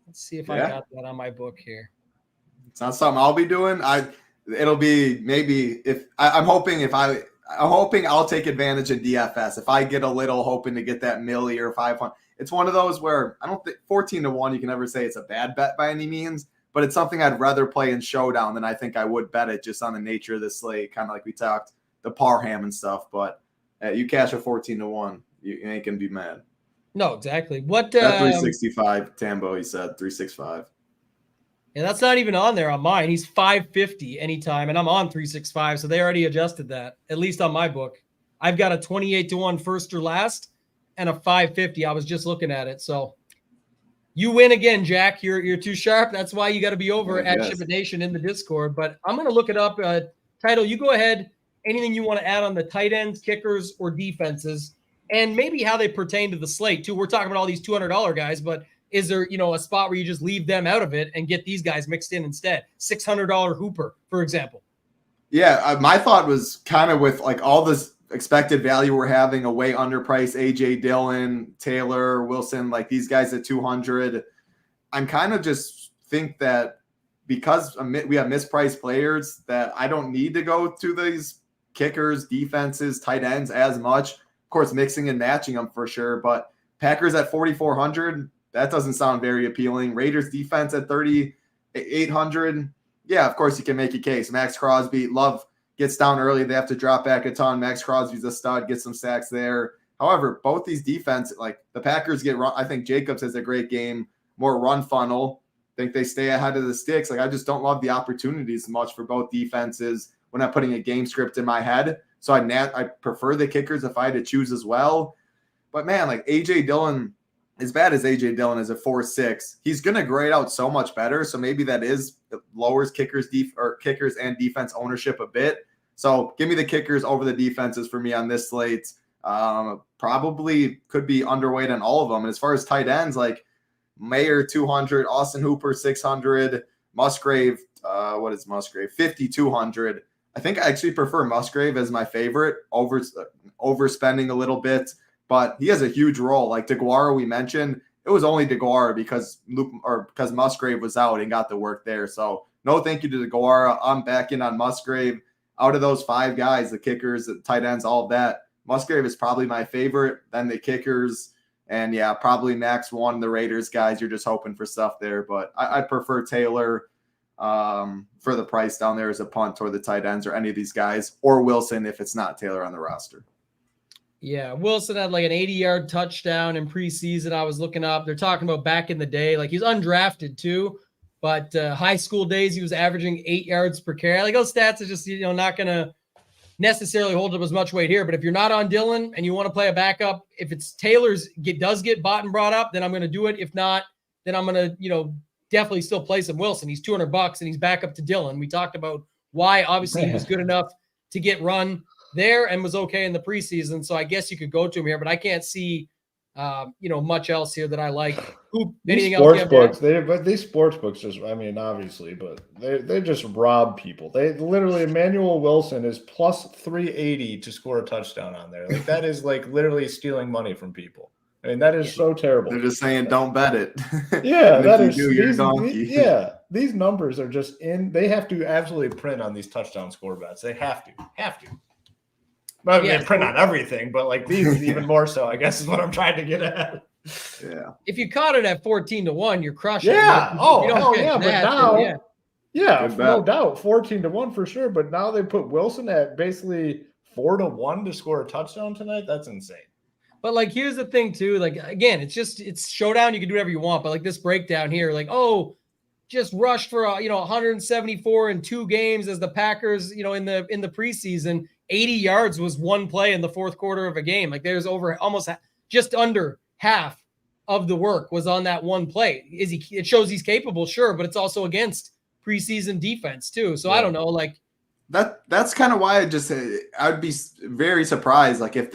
Let's see if I got that on my book here. It's not something I'll be doing. It'll be maybe I'm hoping I'll take advantage of DFS. If I get a little, hoping to get that milli or 500. It's one of those where I don't think 14-1, you can never say it's a bad bet by any means, but it's something I'd rather play in Showdown than I think I would bet it just on the nature of the slate, kind of like we talked, the Parham and stuff. But you cash a 14-1, you ain't going to be mad. No, exactly. What 365, Tambo, he said 365. Yeah, that's not even on there on mine. He's 550 anytime, and I'm on 365, so they already adjusted that, at least on my book. I've got a 28-1 first or last and a 550. I was just looking at it. So you win again, Jack. You're too sharp. That's why you got to be over at SHIPIT Nation in the Discord. But I'm going to look it up. Title, you go ahead. Anything you want to add on the tight ends, kickers, or defenses, and maybe how they pertain to the slate, too. We're talking about all these $200 guys, but is there, a spot where you just leave them out of it and get these guys mixed in instead? $600 Hooper, for example. Yeah, my thought was kind of with like all this expected value we're having, a way underpriced A.J. Dillon, Taylor, Wilson, like these guys at 200. I'm kind of just think that because we have mispriced players that I don't need to go to these kickers, defenses, tight ends as much. Of course, mixing and matching them for sure, but Packers at 4,400, that doesn't sound very appealing. Raiders defense at 3,800. Yeah, of course you can make a case. Max Crosby, Love gets down early. They have to drop back a ton. Max Crosby's a stud, get some sacks there. However, both these defense, like the Packers get run. I think Jacobs has a great game, more run funnel. I think they stay ahead of the sticks. Like I just don't love the opportunities much for both defenses when I'm putting a game script in my head. So I prefer the kickers if I had to choose as well. But man, like A.J. Dillon, as bad as A.J. Dillon is a 4.6, he's going to grade out so much better. So maybe that lowers kickers and defense ownership a bit. So give me the kickers over the defenses for me on this slate. Probably could be underweight on all of them. And as far as tight ends, like Mayer 200, Austin Hooper 600, Musgrave, what is Musgrave? 5,200. I think I actually prefer Musgrave as my favorite, overspending a little bit, but he has a huge role. Like DeGuara, we mentioned, it was only DeGuara because Musgrave was out and got the work there. So no thank you to DeGuara. I'm back in on Musgrave. Out of those 5 guys, the kickers, the tight ends, all of that, Musgrave is probably my favorite. Then the kickers, and yeah, probably Max 1, the Raiders guys. You're just hoping for stuff there, but I prefer Taylor for the price down there as a punt toward the tight ends or any of these guys, or Wilson if it's not Taylor on the roster. Yeah, Wilson had like an 80-yard touchdown in preseason. I was looking up. They're talking about back in the day. Like he's undrafted too, but high school days he was averaging 8 yards per carry. Like those stats are just not gonna necessarily hold up as much weight here. But if you're not on Dillon and you want to play a backup, if it's Taylor's does get bought and brought up, then I'm going to do it. If not, then I'm going to, definitely still play some Wilson. He's $200 and he's back up to Dillon. We talked about why obviously he was good enough to get run there and was okay in the preseason. So I guess you could go to him here, but I can't see, much else here that I like. Anything else? These sports books just, obviously, but they just rob people. They literally, Emmanuel Wilson is plus 380 to score a touchdown on there. Like that is like literally stealing money from people. That is so terrible. They're just saying, don't bet it. Yeah, that is. These numbers are just in. They have to absolutely print on these touchdown score bets. They have to. Well, they print on everything, but like these even more so, I guess, is what I'm trying to get at. Yeah. If you caught it at 14-1, you're crushing. Yeah. But now, Good no bet. doubt, 14-1 for sure. But now they put Wilson at basically 4-1 to score a touchdown tonight. That's insane. But like, here's the thing too. Like, again, it's showdown. You can do whatever you want. But like this breakdown here, like, just rushed for 174 in 2 games as the Packers, in the preseason. 80 yards was one play in the fourth quarter of a game. Like there's over almost just under half of the work was on that one play. It shows he's capable, sure, but it's also against preseason defense too. So I don't know, like. That's kind of why I would be very surprised. Like if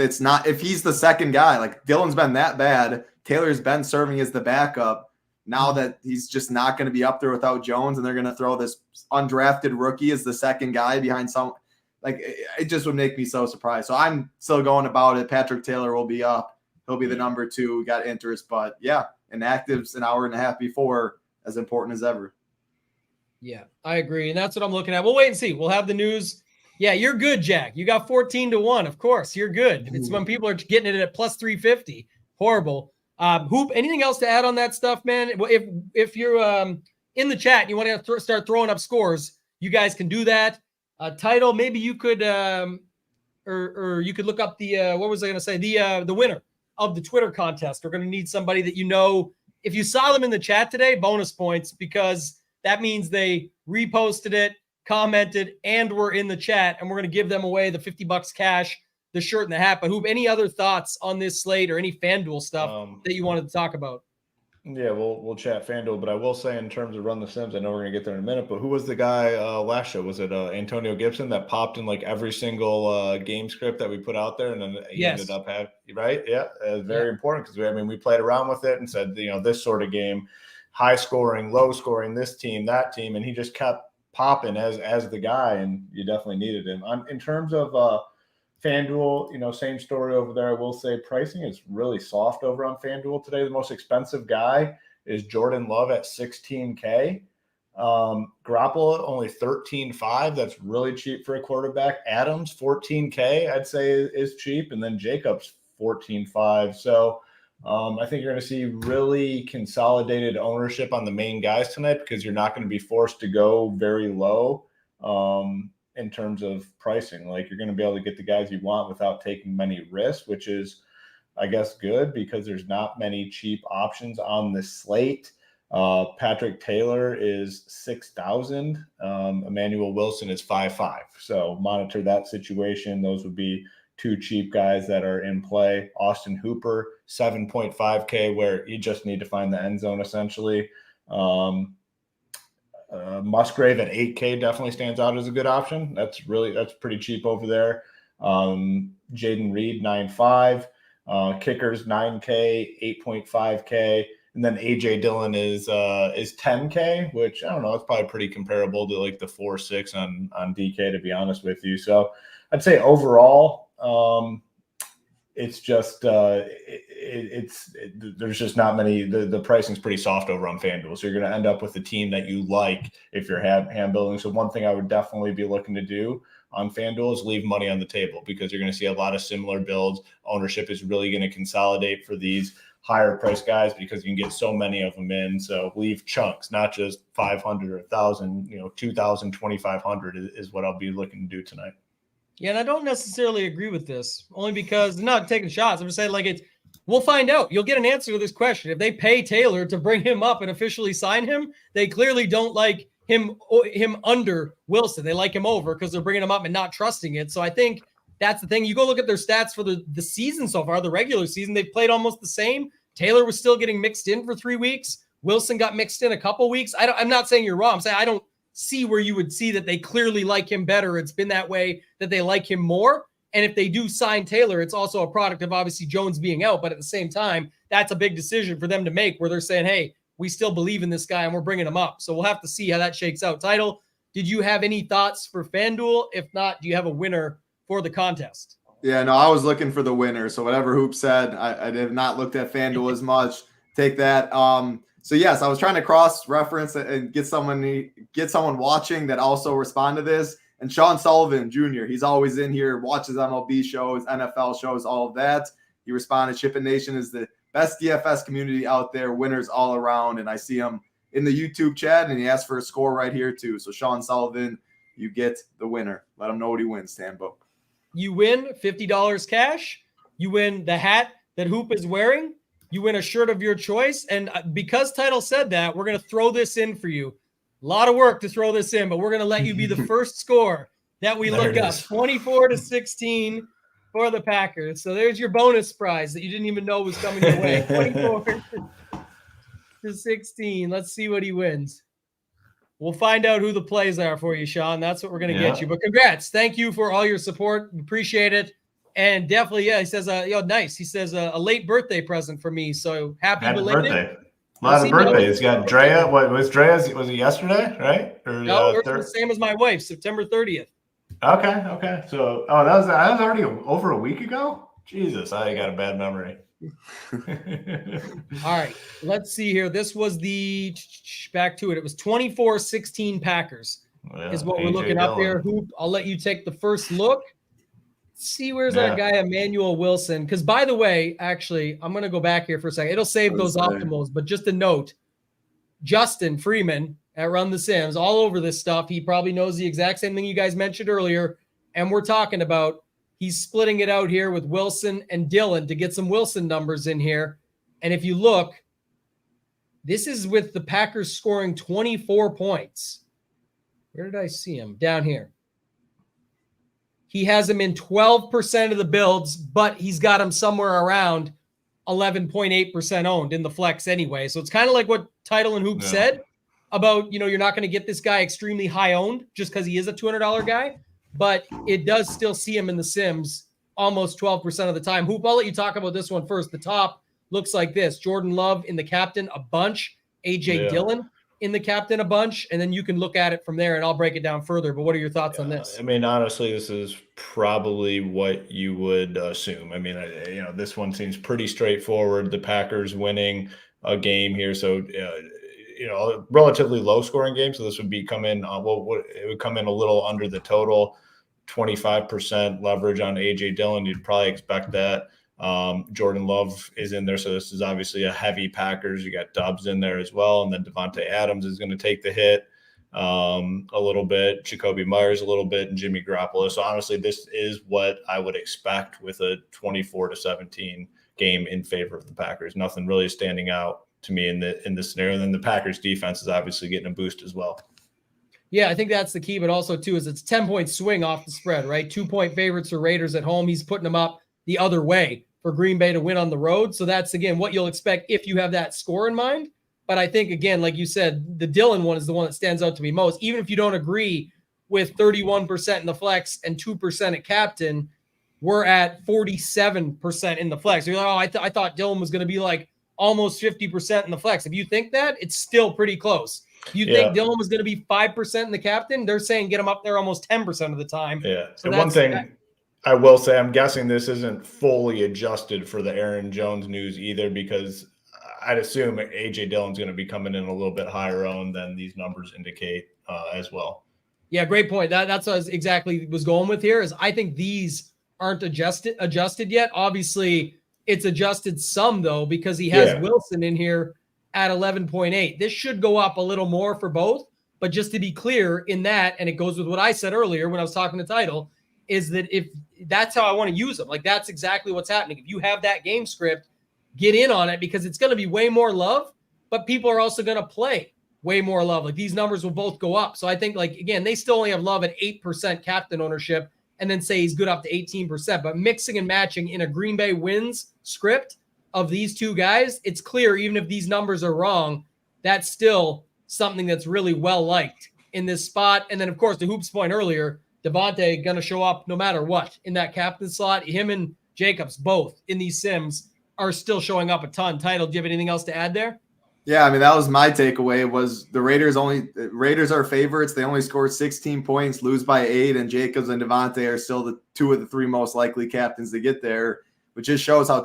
he's the second guy, like Dillon's been that bad, Taylor's been serving as the backup. Now that he's just not going to be up there without Jones, and they're going to throw this undrafted rookie as the second guy behind some, like it just would make me so surprised. So I'm still going about it. Patrick Taylor will be up. He'll be the number 2. We got interest, but yeah, inactives an hour and a half before, as important as ever. Yeah, I agree. And that's what I'm looking at. We'll wait and see. We'll have the news. Yeah, you're good, Jack. You got 14-1. Of course, you're good. It's when people are getting it at plus 350. Horrible. Hoop, anything else to add on that stuff, man? If you're in the chat and you want to start throwing up scores, you guys can do that. Title, maybe you could or you could look up the what was I going to say? The winner of the Twitter contest. We're going to need somebody that if you saw them in the chat today, bonus points, because that means they reposted it, commented, and were in the chat, and we're going to give them away the $50 cash, the shirt, and the hat. But Hoop, any other thoughts on this slate or any FanDuel stuff that you wanted to talk about? Yeah, we'll chat FanDuel, but I will say in terms of Run the Sims, I know we're going to get there in a minute, but who was the guy last show? Was it Antonio Gibson that popped in like every single game script that we put out there, and then he ended up having, right? Yeah, very important because we played around with it and said, this sort of game, high scoring, low scoring, this team, that team, and he just kept popping as the guy, and you definitely needed him. In terms of FanDuel, same story over there. I will say pricing is really soft over on FanDuel today. The most expensive guy is Jordan Love at $16K. Garoppolo only $13.5. That's really cheap for a quarterback. Adams $14K, I'd say is cheap, and then Jacobs $14.5. So I think you're going to see really consolidated ownership on the main guys tonight because you're not going to be forced to go very low in terms of pricing. Like you're going to be able to get the guys you want without taking many risks, which is, I guess, good because there's not many cheap options on the slate. Patrick Taylor is 6,000. Emmanuel Wilson is 5,500. So monitor that situation. Those would be 2 cheap guys that are in play. Austin Hooper, 7.5K, where you just need to find the end zone essentially. Musgrave at 8K definitely stands out as a good option. That's pretty cheap over there. Jaden Reed, 9.5. Kickers, 9K, 8.5K. And then AJ Dillon is 10K, which I don't know, it's probably pretty comparable to like the 4.6 on DK, to be honest with you. So I'd say overall, it's just there's just not many. The pricing's pretty soft over on FanDuel, so you're going to end up with a team that you like if you're hand building. So one thing I would definitely be looking to do on FanDuel is leave money on the table because you're going to see a lot of similar builds. Ownership is really going to consolidate for these higher price guys because you can get so many of them in. So leave chunks, not just 500 or 1,000. 2,000, 2,500 is what I'll be looking to do tonight. Yeah, and I don't necessarily agree with this, only because I'm not taking shots. I'm just saying, we'll find out. You'll get an answer to this question. If they pay Taylor to bring him up and officially sign him, they clearly don't like him under Wilson. They like him over because they're bringing him up and not trusting it. So I think that's the thing. You go look at their stats for the season so far, the regular season, they've played almost the same. Taylor was still getting mixed in for 3 weeks. Wilson got mixed in a couple weeks. I'm not saying you're wrong. I'm saying I don't see where you would see that they clearly like him better. It's been that way that they like him more. And if they do sign Taylor, it's also a product of obviously Jones being out. But at the same time, that's a big decision for them to make where they're saying, hey, we still believe in this guy and we're bringing him up. So we'll have to see how that shakes out. Title, did you have any thoughts for FanDuel? If not, do you have a winner for the contest? Yeah, no, I was looking for the winner. So whatever Hoop said, I have not looked at FanDuel as much. Take that. So yes, I was trying to cross-reference and get someone watching that also respond to this. And Sean Sullivan Jr., he's always in here, watches MLB shows, NFL shows, all of that. He responded, SHIPIT Nation is the best DFS community out there, winners all around. And I see him in the YouTube chat, and he asked for a score right here too. So Sean Sullivan, you get the winner. Let him know what he wins, Tambo. You win $50 cash. You win the hat that Hoop is wearing. You win a shirt of your choice. And because Title said that, we're going to throw this in for you. A lot of work to throw this in, but we're going to let you be the first score that we look up. 24-16 for the Packers. So there's your bonus prize that you didn't even know was coming your way. 24-16. Let's see what he wins. We'll find out who the plays are for you, Sean. That's what we're going to get you. But congrats. Thank you for all your support. Appreciate it. And definitely, he says, nice. He says a late birthday present for me. So happy belated. Birthday. A lot of birthdays. You got Drea. What was Drea's? Was it yesterday, right? Or, no, it's the same as my wife, September 30th. Okay. So, that was already over a week ago? Jesus, I got a bad memory. All right, let's see here. This was back to it. It was 24-16 Packers is what we're looking up here. Hoop, I'll let you take the first look. See where's our guy Emmanuel Wilson. Because by the way, actually, I'm going to go back here for a second. It'll save those optimals. But just a note, Justin Freeman at Run the Sims, all over this stuff. He probably knows the exact same thing you guys mentioned earlier. And we're talking about he's splitting it out here with Wilson and Dillon to get some Wilson numbers in here. And if you look, this is with the Packers scoring 24 points. Where did I see him? Down here. He has him in 12% of the builds, but he's got him somewhere around 11.8% owned in the flex anyway. So it's kind of like what Title and Hoop said about, you're not going to get this guy extremely high owned just because he is a $200 guy, but it does still see him in the Sims almost 12% of the time. Hoop, I'll let you talk about this one first. The top looks like this. Jordan Love in the captain, a bunch. AJ Dillon in the captain, a bunch, and then you can look at it from there and I'll break it down further. But what are your thoughts on this? I mean, honestly, this is probably what you would assume. I mean, this one seems pretty straightforward. The Packers winning a game here. So, a relatively low scoring game. So this would be it would come in a little under the total, 25% leverage on AJ Dillon. You'd probably expect that. Jordan Love is in there, so this is obviously a heavy Packers. You got Doubs in there as well, and then Devontae Adams is going to take the hit a little bit, Jacoby Myers a little bit, and Jimmy Garoppolo. So honestly, this is what I would expect with a 24-17 game in favor of the Packers. Nothing really standing out to me in this scenario. And then the Packers defense is obviously getting a boost as well. Yeah, I think that's the key, but also too is it's 10-point swing off the spread, right? 2-point favorites for Raiders at home. He's putting them up the other way for Green Bay to win on the road. So that's, again, what you'll expect if you have that score in mind. But I think, again, like you said, the Dillon one is the one that stands out to me most. Even if you don't agree with 31% in the flex and 2% at captain, we're at 47% in the flex. You're like, I thought Dillon was going to be like almost 50% in the flex. If you think that, it's still pretty close. If you think Dillon was going to be 5% in the captain, they're saying get him up there almost 10% of the time. Yeah. So and one thing I will say, I'm guessing this isn't fully adjusted for the Aaron Jones news either, because I'd assume AJ Dillon's going to be coming in a little bit higher owned than these numbers indicate as well. Yeah, great point. That's what I exactly was going with here. Is I think these aren't adjusted yet. Obviously, it's adjusted some though because he has Wilson in here at 11.8. This should go up a little more for both. But just to be clear in that, and it goes with what I said earlier when I was talking to Title, is that if that's how I want to use them, like that's exactly what's happening. If you have that game script, get in on it because it's going to be way more love, but people are also going to play way more love. Like these numbers will both go up. So I think like, again, they still only have Love at 8% captain ownership and then say he's good up to 18%, but mixing and matching in a Green Bay wins script of these two guys, it's clear, even if these numbers are wrong, that's still something that's really well liked in this spot. And then of course the Hoops point earlier, Devontae going to show up no matter what in that captain slot. Him and Jacobs both in these sims are still showing up a ton. Title, do you have anything else to add there? Yeah, I mean, that was my takeaway was the Raiders are favorites. They only scored 16 points, lose by 8, and Jacobs and Devontae are still the 2 of the 3 most likely captains to get there, which just shows how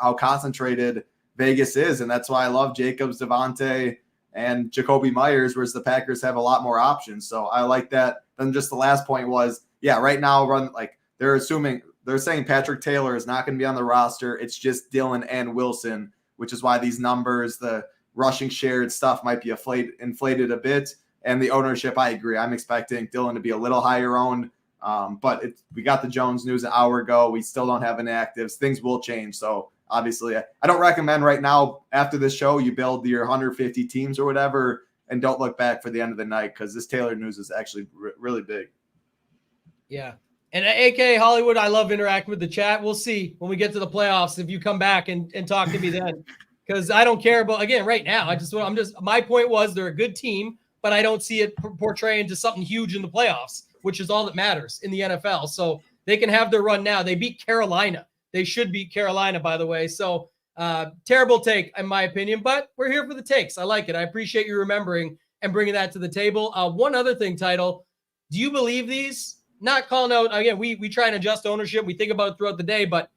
how concentrated Vegas is. And that's why I love Jacobs, Devontae, and Jacoby Myers, whereas the Packers have a lot more options. So I like that. Then just the last point was, yeah, right now they're saying Patrick Taylor is not going to be on the roster. It's just Dillon and Wilson, which is why these numbers, the rushing shared stuff might be inflated a bit. And the ownership, I agree. I'm expecting Dillon to be a little higher owned. But we got the Jones news an hour ago. We still don't have inactives. Things will change. So obviously, I don't recommend right now after this show you build your 150 teams or whatever and don't look back for the end of the night because this Taylor news is actually really big. Yeah. And AK Hollywood, I love interacting with the chat. We'll see when we get to the playoffs if you come back and talk to me then, because I don't care about, again, right now. My point was they're a good team, but I don't see it portraying to something huge in the playoffs, which is all that matters in the NFL. So they can have their run now. They beat Carolina. They should beat Carolina, by the way. So terrible take, in my opinion, but we're here for the takes. I like it. I appreciate you remembering and bringing that to the table. One other thing, Title, do you believe these? Not calling out, again, we try and adjust ownership. We think about it throughout the day, but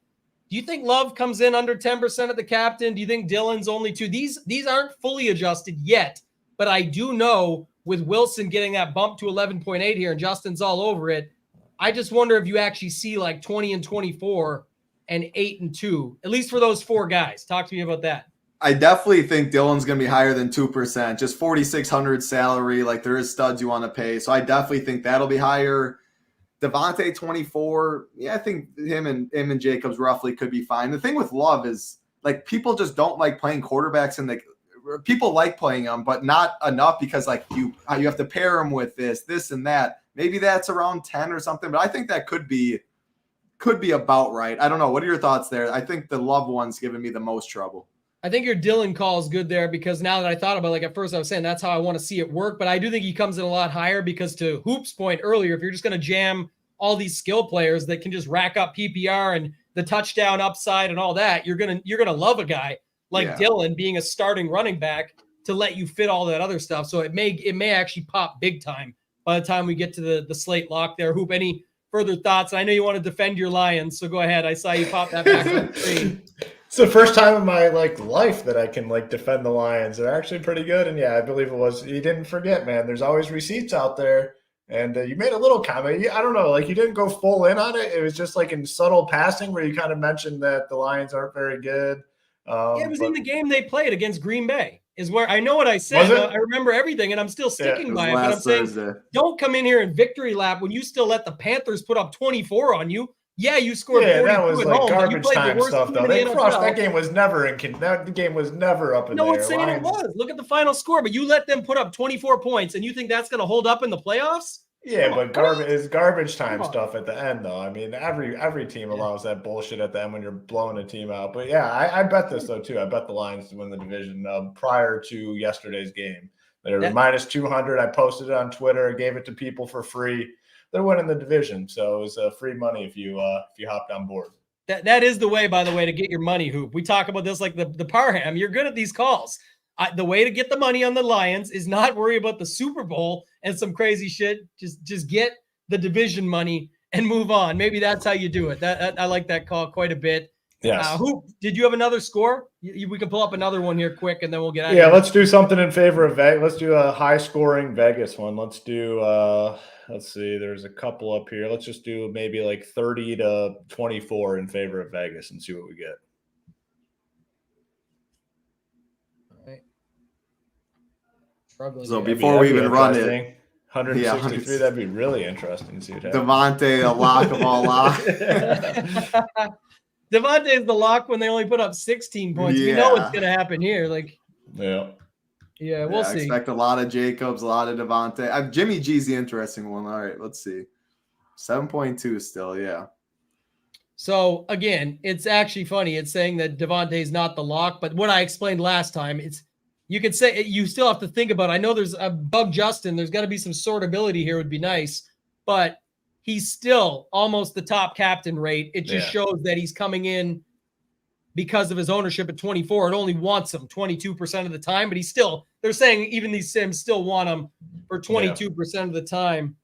do you think Love comes in under 10% of the captain? Do you think Dillon's only 2? These aren't fully adjusted yet, but I do know with Wilson getting that bump to 11.8 here and Justin's all over it, I just wonder if you actually see like 20 and 24 and 8 and 2, at least for those 4 guys. Talk to me about that. I definitely think Dillon's going to be higher than 2%, just 4,600 salary. Like there is studs you want to pay. So I definitely think that'll be higher. Devontae 24. Yeah, I think him and Jacobs roughly could be fine. The thing with Love is like people just don't like playing quarterbacks and people like playing them, but not enough because like you have to pair them with this and that. Maybe that's around 10 or something, but I think that could be about right. I don't know. What are your thoughts there? I think the Love one's giving me the most trouble. I think your Dillon call is good there because now that I thought about it, like at first I was saying that's how I want to see it work, but I do think he comes in a lot higher because to Hoop's point earlier, if you're just going to jam all these skill players that can just rack up PPR and the touchdown upside and all that, you're going to love a guy like Dillon being a starting running back to let you fit all that other stuff. So it may actually pop big time by the time we get to the slate lock there. Hoop, any further thoughts? I know you want to defend your Lions, so go ahead. I saw you pop that back on the screen. It's the first time in my life that I can defend the Lions. They're actually pretty good, and yeah, I believe it was. You didn't forget, man. There's always receipts out there, and you made a little comment. I don't know, you didn't go full in on it. It was just in subtle passing where you kind of mentioned that the Lions aren't very good. It was in the game they played against Green Bay. Is where I know what I said. I remember everything, and I'm still sticking by it. But I'm saying, don't come in here in victory lap when you still let the Panthers put up 24 on you. Yeah, you scored. Yeah, that was garbage time stuff, though. They crushed. That game was never the game was never up in there. No one's saying it was. Look at the final score, but you let them put up 24 points, and you think that's going to hold up in the playoffs? Yeah, but garbage time stuff at the end, though. I mean, every team allows that bullshit at the end when you're blowing a team out. But yeah, I bet this though too. I bet the Lions to win the division prior to yesterday's game. They were minus 200. I posted it on Twitter. Gave it to people for free. They're winning the division, so it was free money if you hopped on board. That is the way, by the way, to get your money, Hoop. We talk about this like the Parham. You're good at these calls. The way to get the money on the Lions is not worry about the Super Bowl and some crazy shit. Just get the division money and move on. Maybe that's how you do it. I like that call quite a bit. Yes. Hoop, did you have another score? We can pull up another one here quick, and then we'll get out of here. Yeah, let's do something in favor of Vegas. Let's do a high-scoring Vegas one. Let's do let's see. There's a couple up here. Let's just do maybe 30 to 24 in favor of Vegas and see what we get. So before we even run it, 163, that'd be really interesting to see what happens. Devontae, the lock of all locks. Devontae is the lock when they only put up 16 points. Yeah. You know what's going to happen here. Yeah, we'll see. I expect a lot of Jacobs, a lot of Devontae. Jimmy G's the interesting one. All right, let's see. 7.2 still, yeah. So again, it's actually funny. It's saying that Devontae's not the lock, but what I explained last time, you could say you still have to think about. I know there's a Bug Justin. There's got to be some sortability here. Would be nice, but he's still almost the top captain rate. It just shows that he's coming in because of his ownership at 24. It only wants him 22% of the time, but they're saying even these sims still want him for 22% of the time.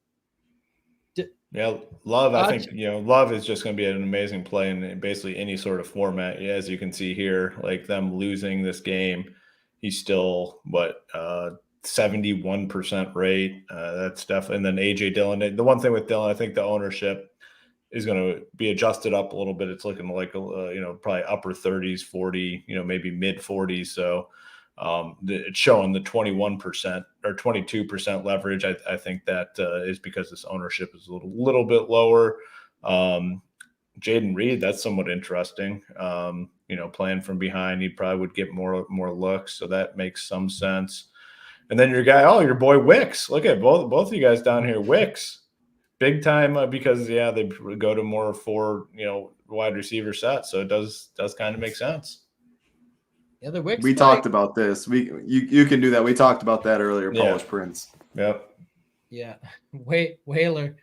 Yeah, Love, I think, Love is just going to be an amazing play in basically any sort of format. As you can see here, like them losing this game, he's still, 71% rate. That's definitely, and then AJ Dillon. The one thing with Dillon, I think the ownership is going to be adjusted up a little bit. It's looking like, probably upper 30s, 40, maybe mid 40s. So it's showing the 21% or 22% leverage. I think that is because this ownership is a little bit lower. Jaden Reed, that's somewhat interesting. Playing from behind, he probably would get more looks. So that makes some sense. And then your boy Wicks. Look at both of you guys down here. Wicks, big time because they go to more 4 wide receiver sets. So it does kind of make sense. Yeah, the Wicks. We talked about this. You can do that. We talked about that earlier. Polish Prince. Yep. Yeah. Whaler.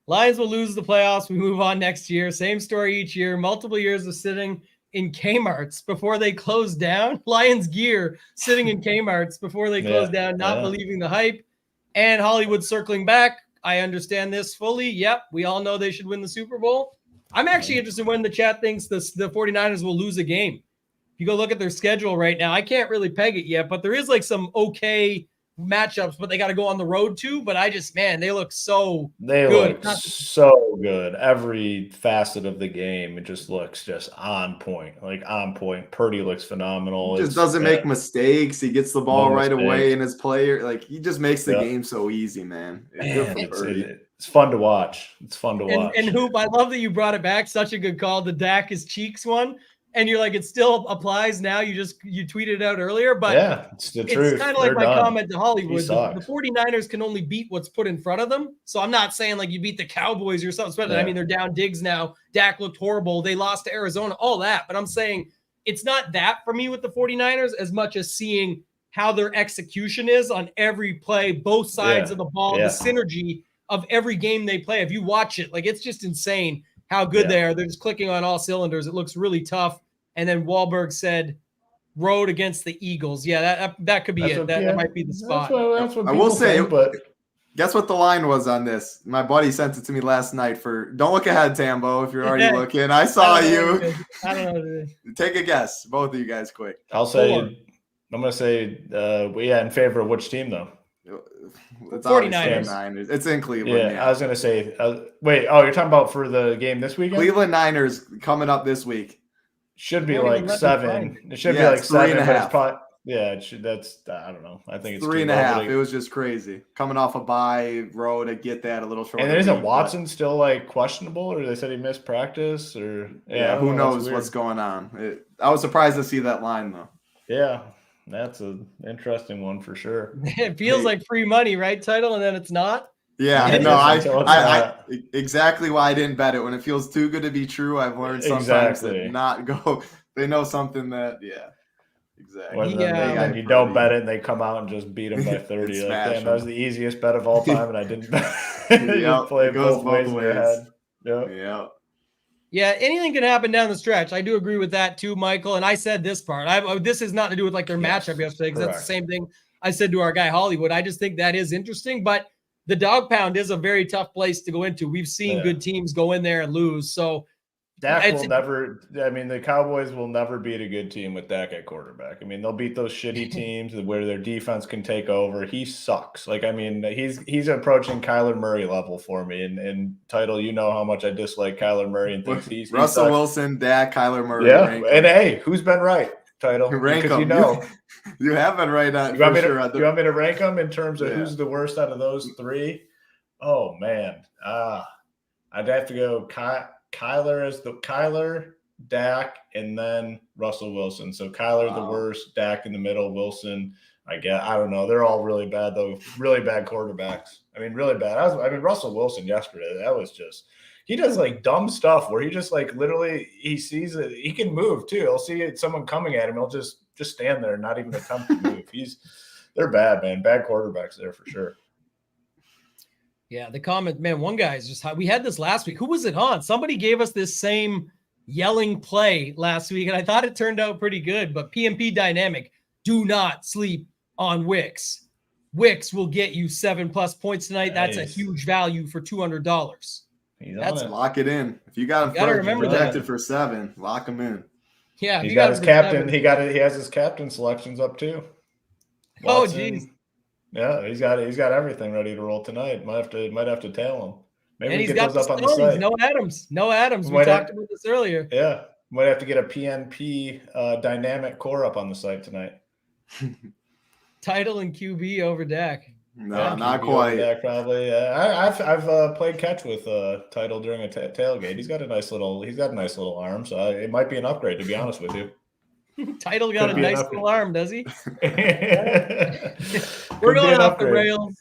Lions will lose the playoffs. We move on next year. Same story each year. Multiple years of sitting in Kmart's before they close down. Lions gear sitting in Kmart's before they close down, not believing the hype. And Hollywood circling back. I understand this fully. Yep. We all know they should win the Super Bowl. I'm actually interested when the chat thinks the 49ers will lose a game. If you go look at their schedule right now, I can't really peg it yet, but there is like some okay matchups, but they got to go on the road too. But they look so good. So good. Every facet of the game, it just looks just on point. Purdy looks phenomenal. He just doesn't make mistakes. He gets the ball right away, and his player, he just makes the game so easy, man. It's fun to watch. And Hoop, I love that you brought it back. Such a good call. The Dak is cheeks one. And you're like, it still applies now. You tweeted it out earlier, but it's the truth. It's kind of like my comment to Hollywood. The 49ers can only beat what's put in front of them. So I'm not saying like you beat the Cowboys or something. I mean, they're down Diggs now. Dak looked horrible. They lost to Arizona, all that. But I'm saying it's not that for me with the 49ers as much as seeing how their execution is on every play, both sides of the ball, the synergy of every game they play. If you watch it, it's just insane how good they are. They're just clicking on all cylinders. It looks really tough. And then Wahlberg said, road against the Eagles. Yeah, that could be it. That might be the spot. That's what I will say, but guess what the line was on this? My buddy sent it to me last night don't look ahead, Tambo, if you're already looking. I saw you. I don't know what it is. Take a guess, both of you guys, quick. I'm going to say, in favor of which team, though? It's 49ers. It's in Cleveland. Yeah, I was going to say, you're talking about for the game this weekend? Cleveland Niners coming up this week. Should be like 7. It should be like 7 and a half. That's I don't know. I think it's 3.5. It was just crazy. Coming off a bye road to get that a little short. And then isn't Watson still questionable, or they said he missed practice, or who knows what's going on? I was surprised to see that line though. Yeah, that's an interesting one for sure. It feels like free money, right? Title, and then it's not. Yeah, no, I exactly why I didn't bet it. When it feels too good to be true, I've learned sometimes to not go. They know something that, exactly. Then you don't bet it, and they come out and just beat them by 30. Damn, that was the easiest bet of all time, and I didn't bet. Play both ways in your head. Yeah, anything can happen down the stretch. I do agree with that too, Michael. And I said this part. This has nothing to do with their matchup yesterday, because that's the same thing I said to our guy Hollywood. I just think that is interesting, but the dog pound is a very tough place to go into. We've seen good teams go in there and lose. So Dak will never – the Cowboys will never beat a good team with Dak at quarterback. They'll beat those shitty teams where their defense can take over. He sucks. He's approaching Kyler Murray level for me. And Title, you know how much I dislike Kyler Murray and think he's Russell Wilson, Dak, Kyler Murray. Yeah, and hey, who's been right? Title, rank them. You have been right on. You want me to rank them in terms of who's the worst out of those three? Oh man, I'd have to go Kyler, Dak, and then Russell Wilson. So Kyler the worst, Dak in the middle, Wilson I don't know. They're all really bad though. Really bad quarterbacks. I mean, really bad. Russell Wilson yesterday. That was just. He does like dumb stuff where he just like literally he sees it. He can move too. He'll see someone coming at him. He'll just stand there and not even attempt to move. They're bad, man. Bad quarterbacks there for sure. Yeah, the comment, man, one guy is just, we had this last week. Who was it on? Somebody gave us this same yelling play last week, and I thought it turned out pretty good. But PMP Dynamic, do not sleep on Wicks. Wicks will get you 7+ points tonight. That's a huge value for $200. That's lock it in. If you got him projected for 7, lock him in. Yeah, he got his captain. He has his captain selections up too. Watson, oh, geez. Yeah, he's got everything ready to roll tonight. Might have to tail him. Maybe and we he's get got those up on the site. No Adams. We talked about this earlier. Yeah, might have to get a PNP dynamic core up on the site tonight. Title and QB over Dak. No, not quite. Dak probably. I've played catch with Title during a tailgate. He's got a nice little arm, so it might be an upgrade. To be honest with you. Title got a nice little arm, does he? We're going off the rails.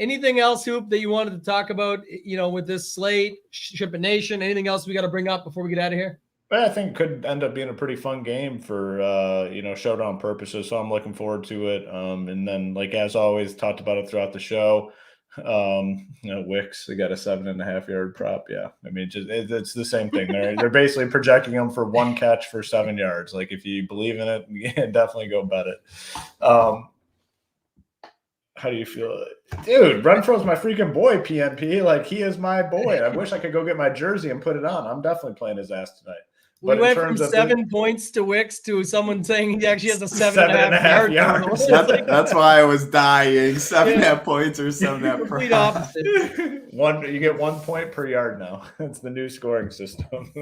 Anything else, Hoop, that you wanted to talk about, with this slate, SHIPIT Nation, anything else we got to bring up before we get out of here? Well, I think it could end up being a pretty fun game for, showdown purposes. So I'm looking forward to it. And then, like, as always, talked about it throughout the show. Wicks, they got a 7.5-yard prop. Yeah. I mean, it's the same thing. They're basically projecting them for 1 catch for 7 yards. Like, if you believe in it, yeah, definitely go bet it. How do you feel? Dude, Renfro's my freaking boy, PNP. Like, he is my boy. I wish I could go get my jersey and put it on. I'm definitely playing his ass tonight. We went from 7 points to Wicks to someone saying he actually has a 7.5 yards. That's why I was dying. 7.5 points or 7.5. Complete opposite. You get 1 point per yard now. That's the new scoring system.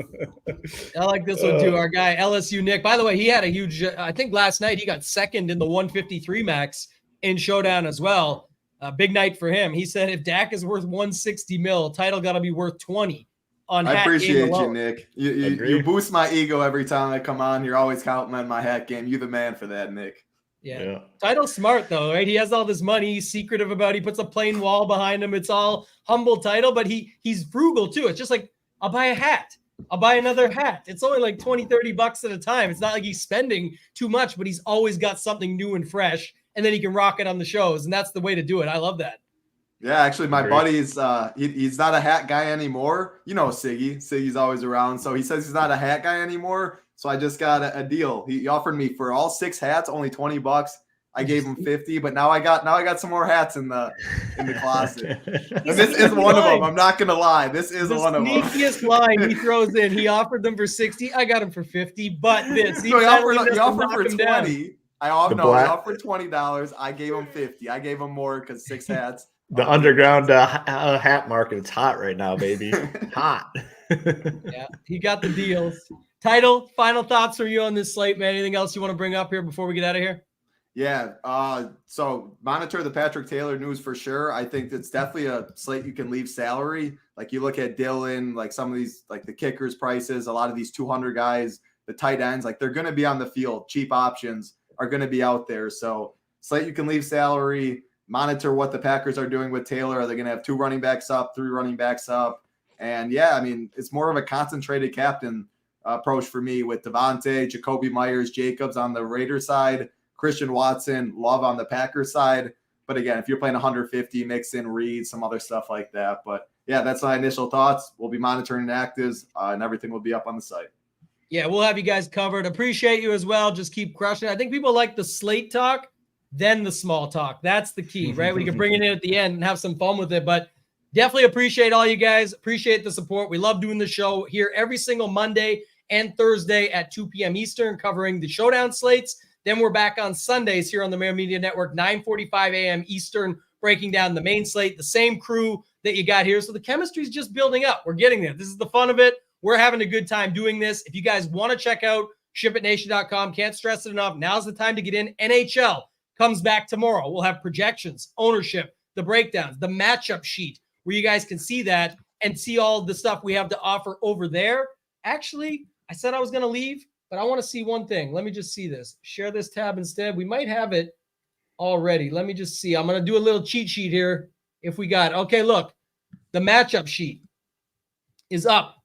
I like this one too. Our guy LSU Nick. By the way, he had a huge. I think last night he got second in the 153 max in Showdown as well. Big night for him. He said if Dak is worth 160 mil, Title got to be worth 20. I appreciate you, Nick. You boost my ego every time I come on. You're always complimenting my hat game. You're the man for that, Nick. Yeah. Title's smart though, right? He has all this money. He's secretive about it. He puts a plain wall behind him. It's all humble Title, but he's frugal too. It's just like, I'll buy a hat. I'll buy another hat. It's only like $20-$30 at a time. It's not like he's spending too much, but he's always got something new and fresh, and then he can rock it on the shows. And that's the way to do it. I love that. Yeah, actually, my buddy's he's not a hat guy anymore. Siggy. Siggy's always around. So he says he's not a hat guy anymore. So I just got a deal. He offered me for all 6 hats, only $20. I gave him 50, but now I got some more hats in the closet. And this is one of them. I'm not gonna lie. This is one of them. The sneakiest line he throws in. He offered them for 60. I got him for 50, but this he offered for 20. He offered $20. I gave him 50. I gave him more because 6 hats. The underground hat market is hot right now, baby. Hot. Yeah, he got the deals. Title, final thoughts from you on this slate, man? Anything else you want to bring up here before we get out of here? Yeah. So monitor the Patrick Taylor news for sure. I think it's definitely a slate you can leave salary. Like you look at Dylan, like some of these, like the kickers prices, a lot of these 200 guys, the tight ends, like they're going to be on the field. Cheap options are going to be out there. So slate you can leave salary. Monitor what the Packers are doing with Taylor. Are they going to have 2 running backs up, 3 running backs up? And yeah, I mean, it's more of a concentrated captain approach for me with Devontae, Jacoby Myers, Jacobs on the Raiders side, Christian Watson, Love on the Packers side. But again, if you're playing 150, mix in Reed, some other stuff like that. But yeah, that's my initial thoughts. We'll be monitoring the actives and everything will be up on the site. Yeah, we'll have you guys covered. Appreciate you as well. Just keep crushing it. I think people like the slate talk, then the small talk. That's the key, right? We can bring it in at the end and have some fun with it. But definitely appreciate all you guys. Appreciate the support. We love doing the show here every single Monday and Thursday at 2 p.m. Eastern, covering the Showdown slates. Then we're back on Sundays here on the Mayor Media Network, 9:45 a.m. Eastern, breaking down the main slate, the same crew that you got here. So the chemistry is just building up. We're getting there. This is the fun of it. We're having a good time doing this. If you guys want to check out ShipItNation.com, can't stress it enough. Now's the time to get in. NHL comes back tomorrow. We'll have projections, ownership, the breakdowns, the matchup sheet, where you guys can see that and see all the stuff we have to offer over there. Actually, I said I was going to leave, but I want to see one thing. Let me just see this. Share this tab instead. We might have it already. Let me just see. I'm going to do a little cheat sheet here if we got. Okay, look. The matchup sheet is up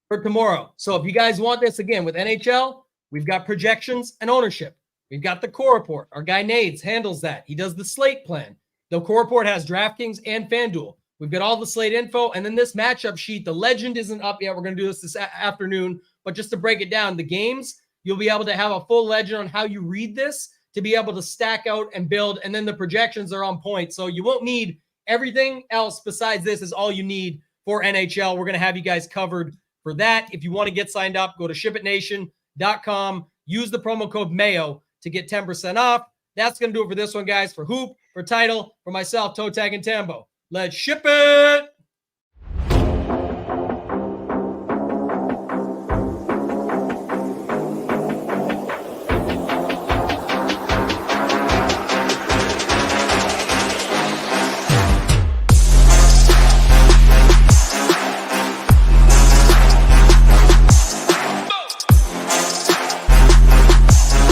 for tomorrow. So if you guys want this again with NHL, we've got projections and ownership. We've got the core report. Our guy Nades handles that. He does the slate plan. The core report has DraftKings and FanDuel. We've got all the slate info. And then this matchup sheet, the legend isn't up yet. We're going to do this afternoon. But just to break it down, the games, you'll be able to have a full legend on how you read this to be able to stack out and build. And then the projections are on point. So you won't need everything else besides this is all you need for NHL. We're going to have you guys covered for that. If you want to get signed up, go to shipitnation.com. Use the promo code MAYO to get 10% off. That's going to do it for this one, guys. For Hoop, for Title, for myself, ToeTagginTambo. Let's ship it!